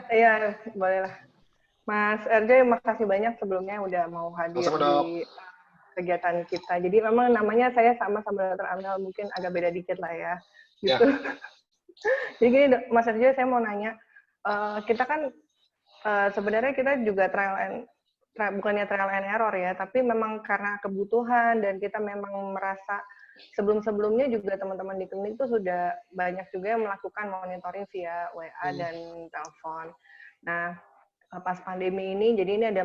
Ya, bolehlah. Mas RJ, makasih banyak sebelumnya udah mau hadir di kegiatan kita. Jadi memang namanya saya sama Dr. Amel, mungkin agak beda dikit lah ya. Gitu. Jadi gini Mas RJ, saya mau nanya, kita kan sebenarnya kita juga bukannya trial and error ya, tapi memang karena kebutuhan dan kita memang merasa sebelum-sebelumnya juga teman-teman di klinik itu sudah banyak juga yang melakukan monitoring via WA dan telepon. Nah, pas pandemi ini, jadi ini ada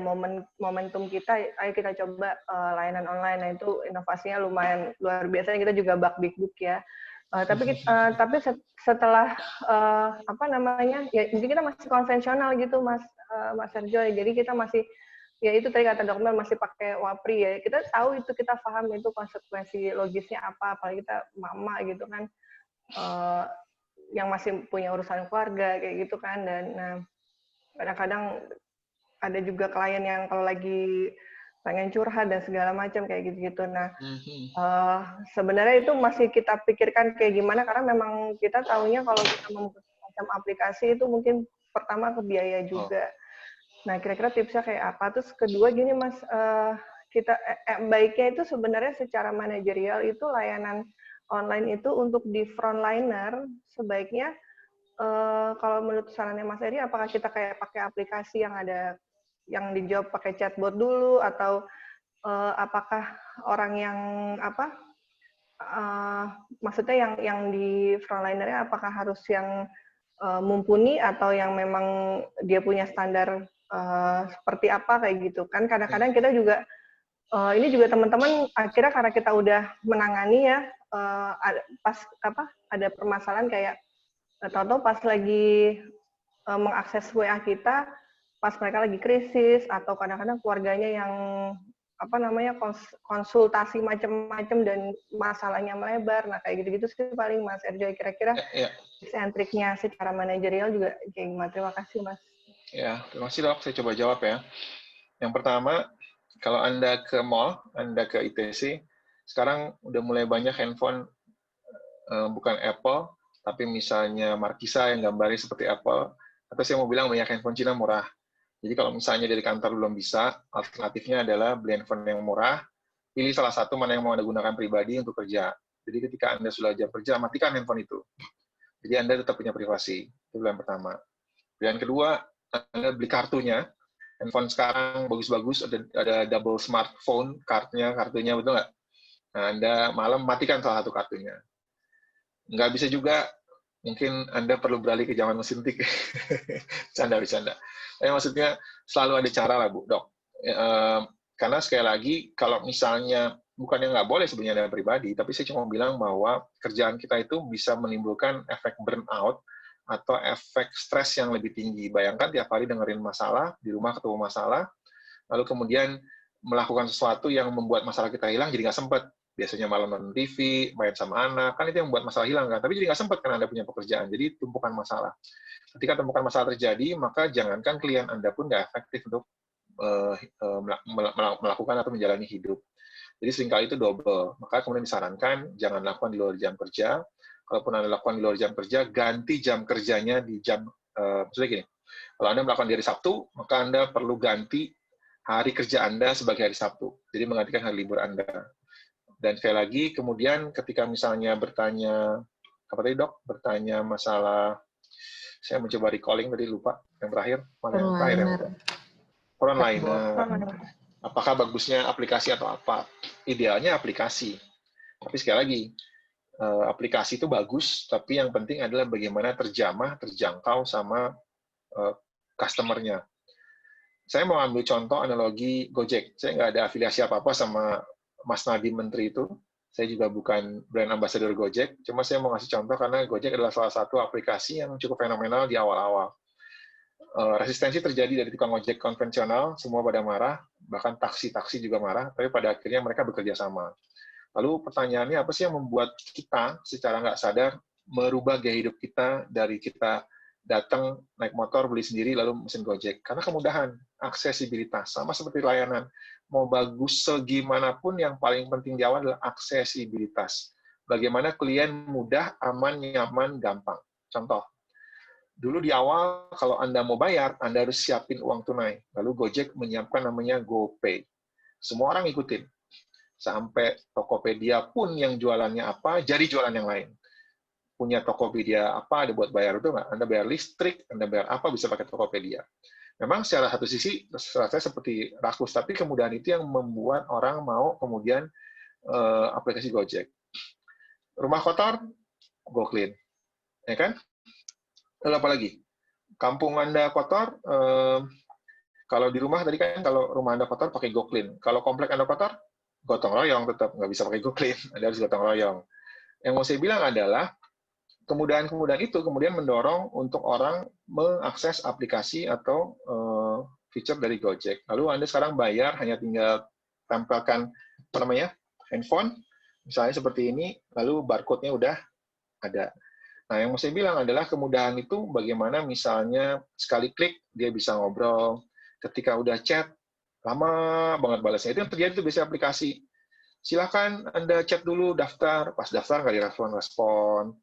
momentum kita, ayo kita coba layanan online. Nah, itu inovasinya lumayan luar biasa, kita juga bak big ya. Tapi setelah ya kita masih konvensional gitu Mas Sergio. Jadi kita masih, ya itu tadi kata dokter, masih pakai wapri ya. Kita tahu itu, kita paham itu konsekuensi logisnya apa, apalagi kita mama gitu kan, yang masih punya urusan keluarga kayak gitu kan. Dan kadang-kadang ada juga klien yang kalau lagi pengen curhat dan segala macam kayak gitu-gitu. Nah, sebenarnya itu masih kita pikirkan kayak gimana, karena memang kita tahunya kalau kita membuat macam aplikasi itu mungkin pertama ke biaya juga. Nah, kira-kira tipsnya kayak apa? Terus kedua gini Mas, kita baiknya itu sebenarnya secara manajerial itu layanan online itu untuk di frontliner sebaiknya kalau menurut sarannya Mas Eri, apakah kita kayak pakai aplikasi yang dijawab pakai chatbot dulu, atau apakah orang yang maksudnya yang di frontlinernya apakah harus yang mumpuni atau yang memang dia punya standar seperti apa kayak gitu kan? Kadang-kadang kita juga ini juga teman-teman akhirnya karena kita udah menangani ya ada permasalahan kayak tahu-tahu pas lagi mengakses WA kita pas mereka lagi krisis, atau kadang-kadang keluarganya yang konsultasi macam-macam dan masalahnya melebar. Nah, kayak gitu-gitu sih paling Mas Erjo, kira-kira tips and triknya secara manajerial juga kayak gimana? Terima kasih, Mas. Ya, terima kasih, Dok. Saya coba jawab ya. Yang pertama, kalau Anda ke mall, Anda ke ITC, sekarang udah mulai banyak handphone bukan Apple, tapi misalnya Markisa yang gambarnya seperti Apple, atau saya mau bilang banyak handphone Cina murah. Jadi kalau misalnya dari kantor belum bisa, alternatifnya adalah beli handphone yang murah, pilih salah satu mana yang mau Anda gunakan pribadi untuk kerja. Jadi ketika Anda sudah jam kerja, matikan handphone itu. Jadi Anda tetap punya privasi. Itu yang pertama. Pilihan kedua, Anda beli kartunya. Handphone sekarang bagus-bagus, ada double smartphone, kartunya betul nggak? Nah, Anda malam matikan salah satu kartunya. Nggak bisa juga, mungkin Anda perlu beralih ke zaman mesin tik. Bercanda. Maksudnya selalu ada cara lah, Bu, Dok. Karena sekali lagi, kalau misalnya, bukannya nggak boleh sebenarnya ada pribadi, tapi saya cuma bilang bahwa kerjaan kita itu bisa menimbulkan efek burnout atau efek stres yang lebih tinggi. Bayangkan tiap hari dengerin masalah, di rumah ketemu masalah, lalu kemudian melakukan sesuatu yang membuat masalah kita hilang, jadi nggak sempat. Biasanya malam nonton TV, main sama anak, kan itu yang membuat masalah hilang, kan? Tapi jadi nggak sempat karena Anda punya pekerjaan, jadi tumpukan masalah. Ketika tumpukan masalah terjadi, maka jangankan klien Anda pun nggak efektif untuk melakukan atau menjalani hidup. Jadi seringkali itu double. Maka kemudian disarankan, jangan lakukan di luar jam kerja. Kalaupun Anda lakukan di luar jam kerja, ganti jam kerjanya di jam, maksudnya gini, kalau Anda melakukan di hari Sabtu, maka Anda perlu ganti hari kerja Anda sebagai hari Sabtu. Jadi menggantikan hari libur Anda. Dan sekali lagi, kemudian ketika misalnya bertanya, apa tadi, Dok? Bertanya masalah, saya mencoba recalling tadi, lupa. Yang terakhir, mana yang terakhir? Frontliner. Apakah bagusnya aplikasi atau apa? Idealnya aplikasi. Tapi sekali lagi, aplikasi itu bagus, tapi yang penting adalah bagaimana terjamah, terjangkau sama customer-nya. Saya mau ambil contoh analogi Gojek. Saya nggak ada afiliasi apa-apa sama Mas Nadiem Menteri itu. Saya juga bukan brand ambassador Gojek, cuma saya mau ngasih contoh karena Gojek adalah salah satu aplikasi yang cukup fenomenal di awal-awal. Resistensi terjadi dari tukang ojek konvensional, semua pada marah, bahkan taksi-taksi juga marah, tapi pada akhirnya mereka bekerja sama. Lalu pertanyaannya, apa sih yang membuat kita secara nggak sadar merubah gaya hidup kita dari kita datang naik motor, beli sendiri, lalu mesin Gojek? Karena kemudahan, aksesibilitas, sama seperti layanan. Mau bagus segimanapun, yang paling penting di awal adalah aksesibilitas. Bagaimana klien mudah, aman, nyaman, gampang. Contoh, dulu di awal, kalau Anda mau bayar, Anda harus siapin uang tunai. Lalu Gojek menyiapkan namanya GoPay. Semua orang ikutin. Sampai Tokopedia pun yang jualannya apa, jadi jualan yang lain. Punya Tokopedia apa, ada buat bayar itu nggak? Anda bayar listrik, Anda bayar apa, bisa pakai Tokopedia. Memang secara satu sisi, rasanya seperti rakus, tapi kemudahan itu yang membuat orang mau kemudian aplikasi Gojek. Rumah kotor, GoClean. Ya kan? Lalu apa lagi? Kampung Anda kotor, kalau di rumah tadi kan kalau rumah Anda kotor pakai GoClean. Kalau komplek Anda kotor, gotong royong tetap, nggak bisa pakai GoClean. Anda harus gotong royong. Yang mau saya bilang adalah, kemudahan-kemudahan itu kemudian mendorong untuk orang mengakses aplikasi atau fitur dari Gojek. Lalu Anda sekarang bayar, hanya tinggal tempelkan handphone, misalnya seperti ini, lalu barcode-nya udah ada. Nah, yang mau saya bilang adalah kemudahan itu bagaimana misalnya sekali klik, dia bisa ngobrol. Ketika udah chat, lama banget balasnya. Itu yang terjadi itu biasanya aplikasi. Silakan Anda chat dulu, daftar. Pas daftar nggak direspon.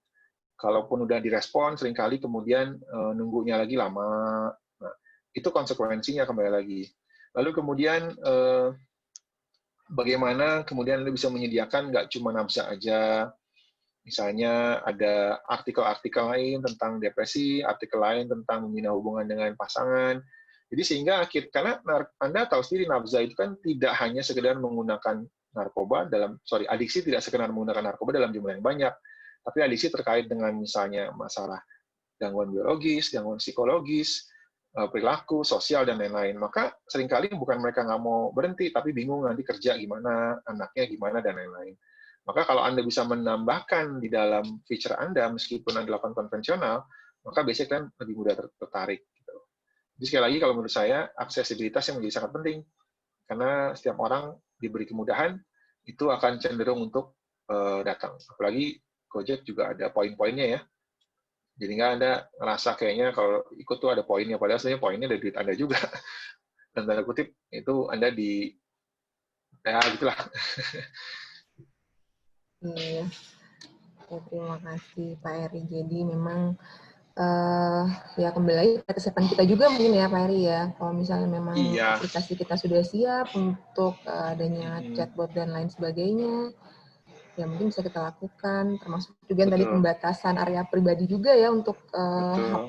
Kalaupun udah direspon, seringkali kemudian nunggunya lagi lama. Nah, itu konsekuensinya kembali lagi. Lalu kemudian bagaimana kemudian Anda bisa menyediakan nggak cuma nafsa aja, Misalnya ada artikel-artikel lain tentang depresi, artikel lain tentang membina hubungan dengan pasangan. Jadi sehingga karena Anda tahu sendiri nafza itu kan tidak hanya sekedar menggunakan adiksi tidak sekedar menggunakan narkoba dalam jumlah yang banyak, tapi adiksi terkait dengan misalnya masalah gangguan biologis, gangguan psikologis, perilaku, sosial, dan lain-lain. Maka seringkali bukan mereka nggak mau berhenti, tapi bingung nanti kerja gimana, anaknya gimana, dan lain-lain. Maka kalau Anda bisa menambahkan di dalam feature Anda, meskipun Anda lakukan konvensional, maka biasanya kan lebih mudah tertarik. Gitu. Jadi sekali lagi, kalau menurut saya, aksesibilitas yang menjadi sangat penting. Karena setiap orang diberi kemudahan, itu akan cenderung untuk datang. Apalagi Gojek juga ada poin-poinnya ya. Jadi nggak Anda ngerasa kayaknya kalau ikut tuh ada poinnya, padahal sebenarnya poinnya dari duit Anda juga. Dan tanda kutip, itu Anda ya gitulah. Iya. Terima kasih Pak Eri. Jadi memang ya kembali lagi ke kesiapan kita juga mungkin ya Pak Eri ya. Kalau misalnya memang aplikasi kita sudah siap untuk adanya chatbot dan lain sebagainya, ya mungkin bisa kita lakukan, termasuk juga yang tadi pembatasan area pribadi juga ya untuk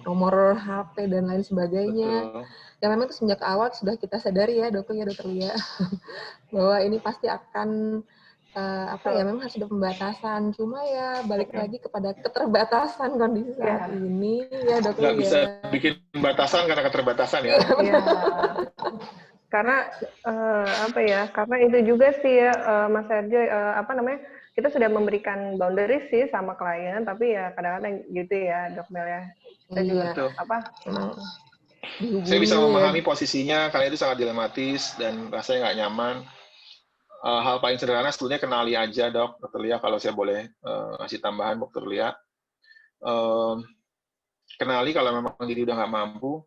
nomor HP dan lain sebagainya. Ya memang itu sejak awal sudah kita sadari ya Dokter Lia bahwa ini pasti akan memang harus ada pembatasan. Cuma ya balik lagi kepada keterbatasan kondisi saat ini ya Dokter. Nggak bisa bikin batasan karena keterbatasan ya. Iya. Karena karena itu juga sih ya Mas Sergio kita sudah memberikan boundaries sih sama klien, tapi ya kadang-kadang gitu ya Dok Mel ya. Kita juga saya bisa memahami posisinya karena itu sangat dilematis dan rasanya nggak nyaman. Hal paling sederhana sebetulnya kenali aja Dokter Lia, kalau saya boleh ngasih tambahan Dokter Lia. Kenali kalau memang diri udah nggak mampu,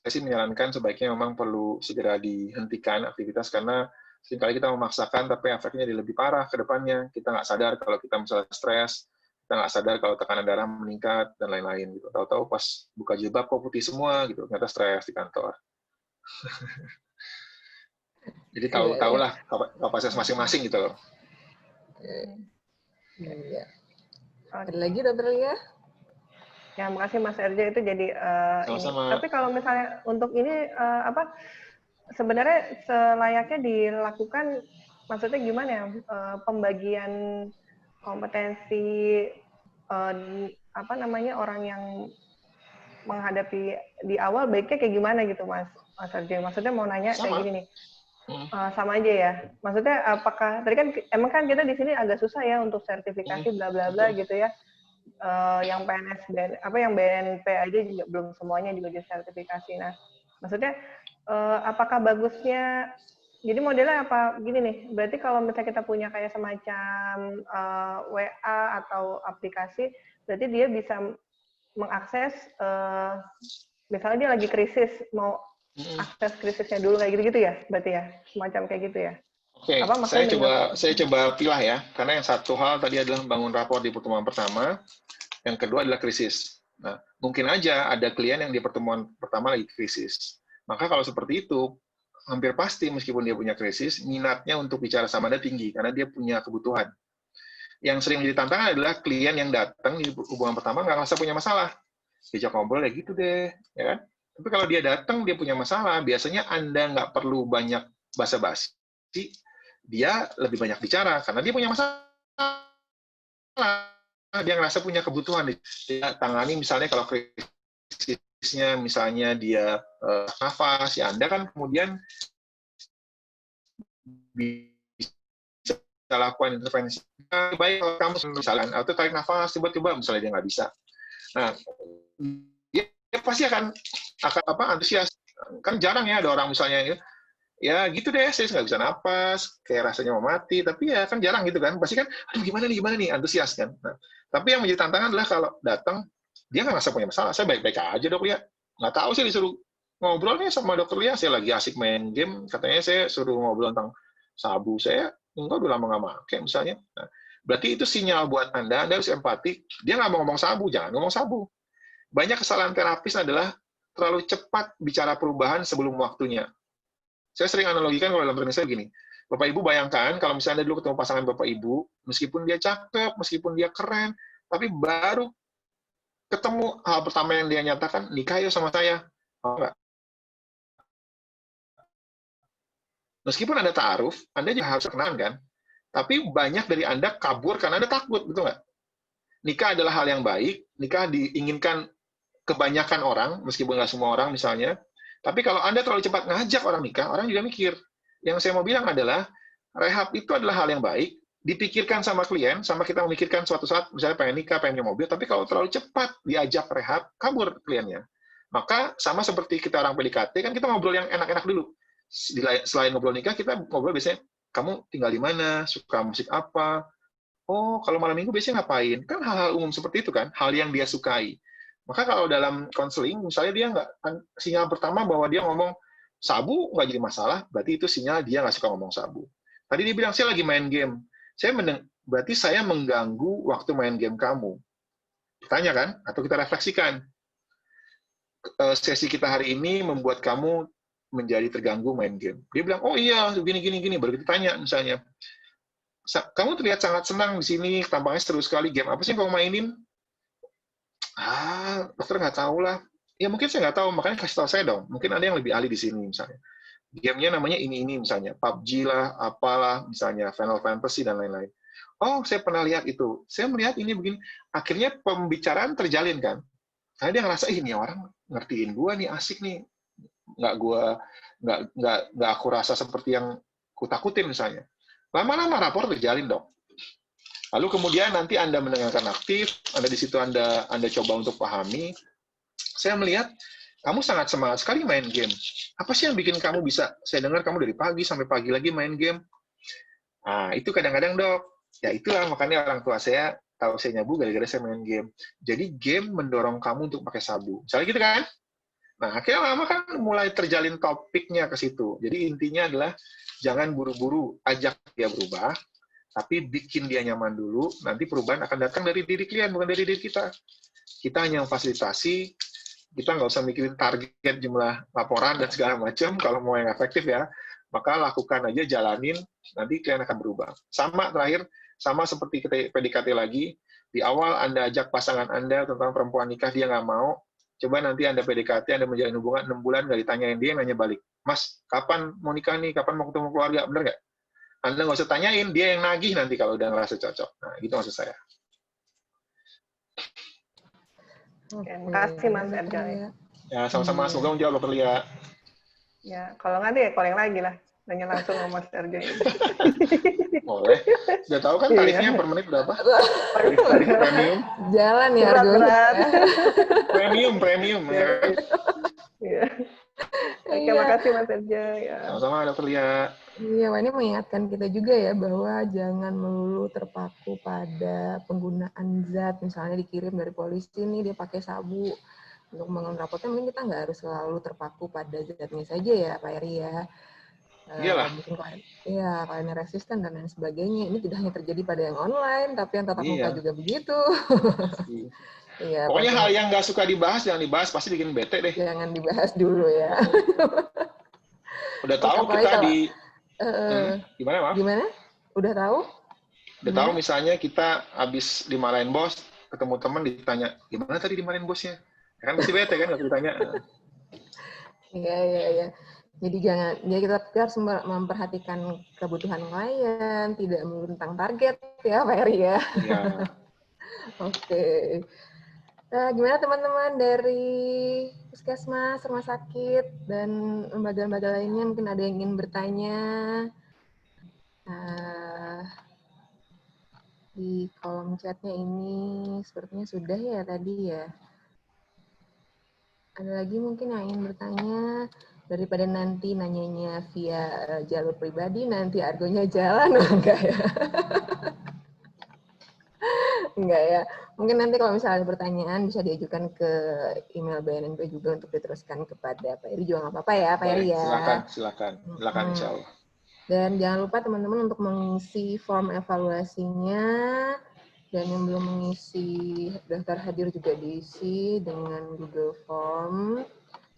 saya sih menyarankan sebaiknya memang perlu segera dihentikan aktivitas karena seringkali kita memaksakan tapi efeknya jadi lebih parah ke depannya. Kita nggak sadar kalau kita misalnya stres, kita nggak sadar kalau tekanan darah meningkat dan lain-lain gitu. Tahu-tahu pas buka jilbab kok putih semua gitu, ternyata stres di kantor. Jadi tahu-tahulah kapasitas masing-masing gitu loh. Iya. Ada lagi Dokter Lia? Ya, makasih Mas Erja, itu jadi sama-sama. Tapi kalau misalnya untuk ini sebenarnya selayaknya dilakukan, maksudnya gimana ya, pembagian kompetensi orang yang menghadapi di awal baiknya kayak gimana gitu Mas Erja. Maksudnya mau nanya kayak gini nih. Sama aja ya. Maksudnya apakah tadi kan emang kan kita di sini agak susah ya untuk sertifikasi bla bla bla gitu ya. Yang PNS yang BNP aja juga belum semuanya juga disertifikasi. Nah, maksudnya apakah bagusnya jadi modelnya apa gini nih. Berarti kalau misalnya kita punya kayak semacam WA atau aplikasi, berarti dia bisa mengakses misalnya dia lagi krisis, mau akses krisisnya dulu kayak gitu-gitu ya, berarti ya, semacam kayak gitu ya. Oke, saya coba pilah ya, karena yang satu hal tadi adalah membangun rapor di pertemuan pertama, yang kedua adalah krisis. Nah, mungkin aja ada klien yang di pertemuan pertama lagi krisis. Maka kalau seperti itu, hampir pasti meskipun dia punya krisis, minatnya untuk bicara sama Anda tinggi, karena dia punya kebutuhan. Yang sering menjadi tantangan adalah klien yang datang di hubungan pertama nggak ngerasa punya masalah. Diajak ngobrol kayak gitu deh, ya kan? Tapi kalau dia datang, dia punya masalah, biasanya Anda nggak perlu banyak basa-basi, dia lebih banyak bicara, karena dia punya masalah. Dia ngerasa punya kebutuhan. Dia tangani misalnya kalau krisisnya, misalnya dia nafas, ya Anda kan kemudian bisa lakukan intervensi. Baik kalau kamu misalnya, atau tarik nafas, tiba-tiba misalnya dia nggak bisa. Nah, dia pasti akan antusias. Kan jarang ya ada orang misalnya ya gitu deh, saya nggak bisa napas, kayak rasanya mau mati, tapi ya kan jarang gitu kan, pasti kan, aduh gimana nih, antusias kan. Nah, tapi yang menjadi tantangan adalah kalau datang, dia nggak ngerasa punya masalah, saya baik-baik aja Dok Lia, nggak tahu sih disuruh ngobrol nih sama Dokter Lia, saya lagi asik main game, katanya saya suruh ngobrol tentang sabu, saya enggak udah lama nggak pakai misalnya. Nah, berarti itu sinyal buat Anda harus empati, dia nggak mau ngomong sabu, jangan ngomong sabu. Banyak kesalahan terapis adalah terlalu cepat bicara perubahan sebelum waktunya. Saya sering analogikan kalau dalam training saya begini, Bapak Ibu bayangkan kalau misalnya dulu ketemu pasangan Bapak Ibu, meskipun dia cakep, meskipun dia keren, tapi baru ketemu hal pertama yang dia nyatakan, nikah yuk sama saya. Oh, enggak. Meskipun Anda ta'aruf, Anda juga harus kenalan kan? Tapi banyak dari Anda kabur karena Anda takut, betul nggak? Nikah adalah hal yang baik, nikah diinginkan kebanyakan orang, meskipun nggak semua orang misalnya, tapi kalau Anda terlalu cepat ngajak orang nikah, orang juga mikir. Yang saya mau bilang adalah, rehab itu adalah hal yang baik, dipikirkan sama klien, sama kita memikirkan suatu saat, misalnya pengen nikah, pengen punya mobil, tapi kalau terlalu cepat diajak rehab, kabur kliennya. Maka sama seperti kita orang PDKT, kan kita ngobrol yang enak-enak dulu. Selain ngobrol nikah, kita ngobrol biasanya, kamu tinggal di mana, suka musik apa, oh kalau malam minggu biasanya ngapain, kan hal-hal umum seperti itu kan, hal yang dia sukai. Maka kalau dalam konseling, misalnya dia nggak, sinyal pertama bahwa dia ngomong sabu nggak jadi masalah, berarti itu sinyal dia nggak suka ngomong sabu. Tadi dia bilang, saya lagi main game. Berarti saya mengganggu waktu main game kamu. Tanya kan? Atau kita refleksikan. Sesi kita hari ini membuat kamu menjadi terganggu main game. Dia bilang, oh iya, gini. Baru kita tanya misalnya, kamu terlihat sangat senang di sini, tampaknya seru sekali, game apa sih yang kamu mainin? Dokter nggak tahu lah. Ya mungkin saya nggak tahu, makanya kasih tahu saya dong. Mungkin ada yang lebih ahli di sini misalnya. Gamenya namanya ini misalnya, PUBG lah, apalah, misalnya Final Fantasy dan lain-lain. Oh, saya pernah lihat itu. Saya melihat ini begini. Akhirnya pembicaraan terjalin kan. Karena dia ngerasa, ini orang ngertiin gua nih, asik nih. Nggak aku rasa seperti yang kutakutin misalnya. Lama-lama rapor terjalin dong. Lalu kemudian nanti Anda mendengarkan aktif, Anda di situ Anda coba untuk pahami. Saya melihat kamu sangat semangat sekali main game. Apa sih yang bikin kamu bisa? Saya dengar kamu dari pagi sampai pagi lagi main game. Nah, itu kadang-kadang dok. Ya itulah makanya orang tua saya tahu saya nyabu gara-gara saya main game. Jadi game mendorong kamu untuk pakai sabu. Misalnya gitu kan? Nah, akhirnya lama kan mulai terjalin topiknya ke situ. Jadi intinya adalah jangan buru-buru ajak dia berubah, tapi bikin dia nyaman dulu, nanti perubahan akan datang dari diri klien, bukan dari diri kita. Kita hanya memfasilitasi, kita nggak usah mikirin target jumlah laporan dan segala macam, kalau mau yang efektif ya, maka lakukan aja, jalanin, nanti klien akan berubah. Sama terakhir, sama seperti PDKT lagi, di awal Anda ajak pasangan Anda tentang perempuan nikah, dia nggak mau, coba nanti Anda PDKT, Anda menjalin hubungan 6 bulan, nggak ditanyain, dia nanya balik, Mas, kapan mau nikah nih, kapan mau ketemu keluarga, bener nggak? Anda nggak usah tanyain, dia yang nagih nanti kalau udah ngerasa cocok. Nah, gitu maksud saya. Oke, makasih Mas Erjoy. Ya, sama-sama. Semoga menjawab Dr. Lia. Ya, kalau nggak deh, calling lagi lah. Nanya langsung sama Mas Erjoy. Boleh. Sudah tahu kan tarifnya per menit berapa? Tarif premium. Jalan ya, berat. Premium. Iya. Oke, makasih Mas Erjoy. Sama-sama Dr. Lia. Iya, ini mengingatkan kita juga ya bahwa jangan melulu terpaku pada penggunaan zat. Misalnya dikirim dari polisi nih dia pakai sabu untuk mengambil rapotnya, mungkin kita nggak harus selalu terpaku pada zatnya saja ya Pak Eri ya. Iyalah. Mungkin kliennya resisten dan lain sebagainya. Ini tidak hanya terjadi pada yang online, tapi yang tatap muka juga begitu. Iya. Pokoknya hal yang nggak suka dibahas jangan dibahas, pasti bikin bete deh. Jangan dibahas dulu ya. Udah tahu kita di gimana, Maaf? Gimana? Udah tahu? Udah tahu misalnya kita habis dimarahin bos, ketemu teman ditanya, gimana tadi dimarahin bosnya? Ya kan pasti bete kan nggak ditanya. Iya. Jadi kita harus memperhatikan kebutuhan klien, tidak melulu tentang target ya Pak Eri ya. Iya. Oke. Nah, gimana teman-teman dari puskesmas, rumah sakit, dan lembaga-lembaga lainnya mungkin ada yang ingin bertanya? Di kolom chatnya ini sepertinya sudah ya tadi ya. Ada lagi mungkin yang ingin bertanya, daripada nanti nanyanya via jalur pribadi, nanti argonya jalan, enggak ya? Enggak ya. Mungkin nanti kalau misalnya ada pertanyaan bisa diajukan ke email BNNP juga untuk diteruskan kepada Pak Eri juga nggak apa-apa ya Pak Eri ya. Silakan insya Allah. Dan jangan lupa teman-teman untuk mengisi form evaluasinya, dan yang belum mengisi daftar hadir juga diisi dengan Google Form.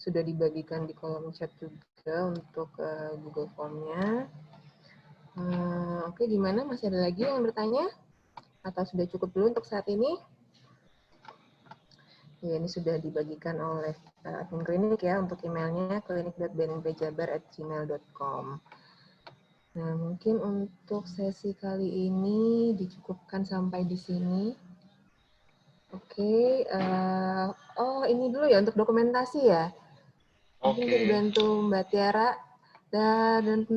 Sudah dibagikan di kolom chat juga untuk Google Formnya. Oke, gimana? Masih ada lagi yang bertanya? Atau sudah cukup dulu untuk saat ini? Ya, ini sudah dibagikan oleh admin klinik ya untuk emailnya klinik.bnnpjabar@gmail.com. Nah, mungkin untuk sesi kali ini dicukupkan sampai di sini. Oke, oh ini dulu ya untuk dokumentasi ya. Mungkin bisa dibantu Mbak Tiara dan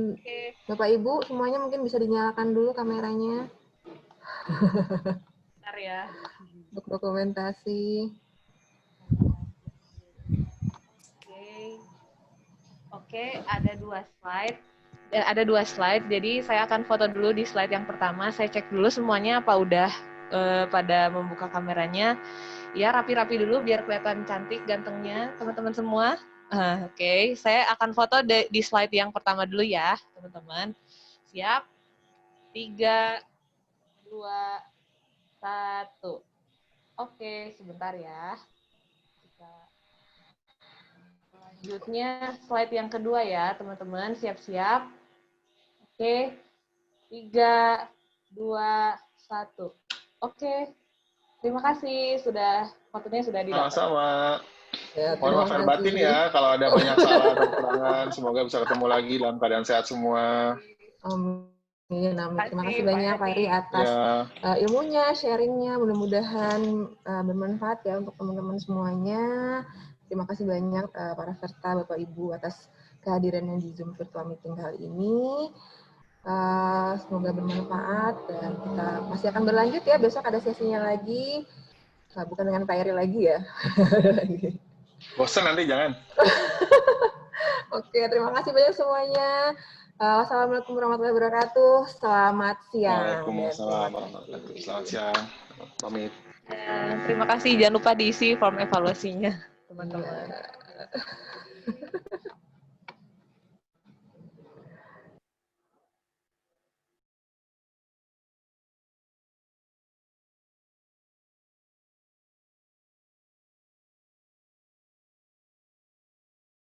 Bapak Ibu semuanya mungkin bisa dinyalakan dulu kameranya. Bentar ya. Untuk dokumentasi. Oke, ada 2 slide. Ada 2 slide, jadi saya akan foto dulu di slide yang pertama. Saya cek dulu semuanya apa udah pada membuka kameranya. Ya, rapi-rapi dulu biar kelihatan cantik gantengnya teman-teman semua. Oke, saya akan foto di slide yang pertama dulu ya, teman-teman. Siap? 3, 2, 1. Oke, sebentar ya. Selanjutnya slide yang kedua ya, teman-teman. Siap-siap. Oke. 3, 2, 1. Oke. Terima kasih fotonya sudah didapat. Sama-sama. Ya, mohon maaf lahir batin ya kalau ada banyak salah atau kekurangan. Semoga bisa ketemu lagi dalam keadaan sehat semua. Amin. Terima kasih banyak Pak Heri atas ilmunya, sharingnya. Mudah-mudahan bermanfaat ya untuk teman-teman semuanya. Terima kasih banyak para peserta Bapak Ibu atas kehadirannya di Zoom virtual meeting kali ini. Semoga bermanfaat dan kita masih akan berlanjut ya. Besok ada sesinya lagi. Bukan dengan Pak Heri lagi ya. Bosan nanti jangan. Oke, terima kasih banyak semuanya. Wassalamualaikum warahmatullahi wabarakatuh. Selamat siang. Waalaikumsalam warahmatullahi wabarakatuh. Selamat siang. Pamit. Terima kasih. Jangan lupa diisi form evaluasinya, teman-teman.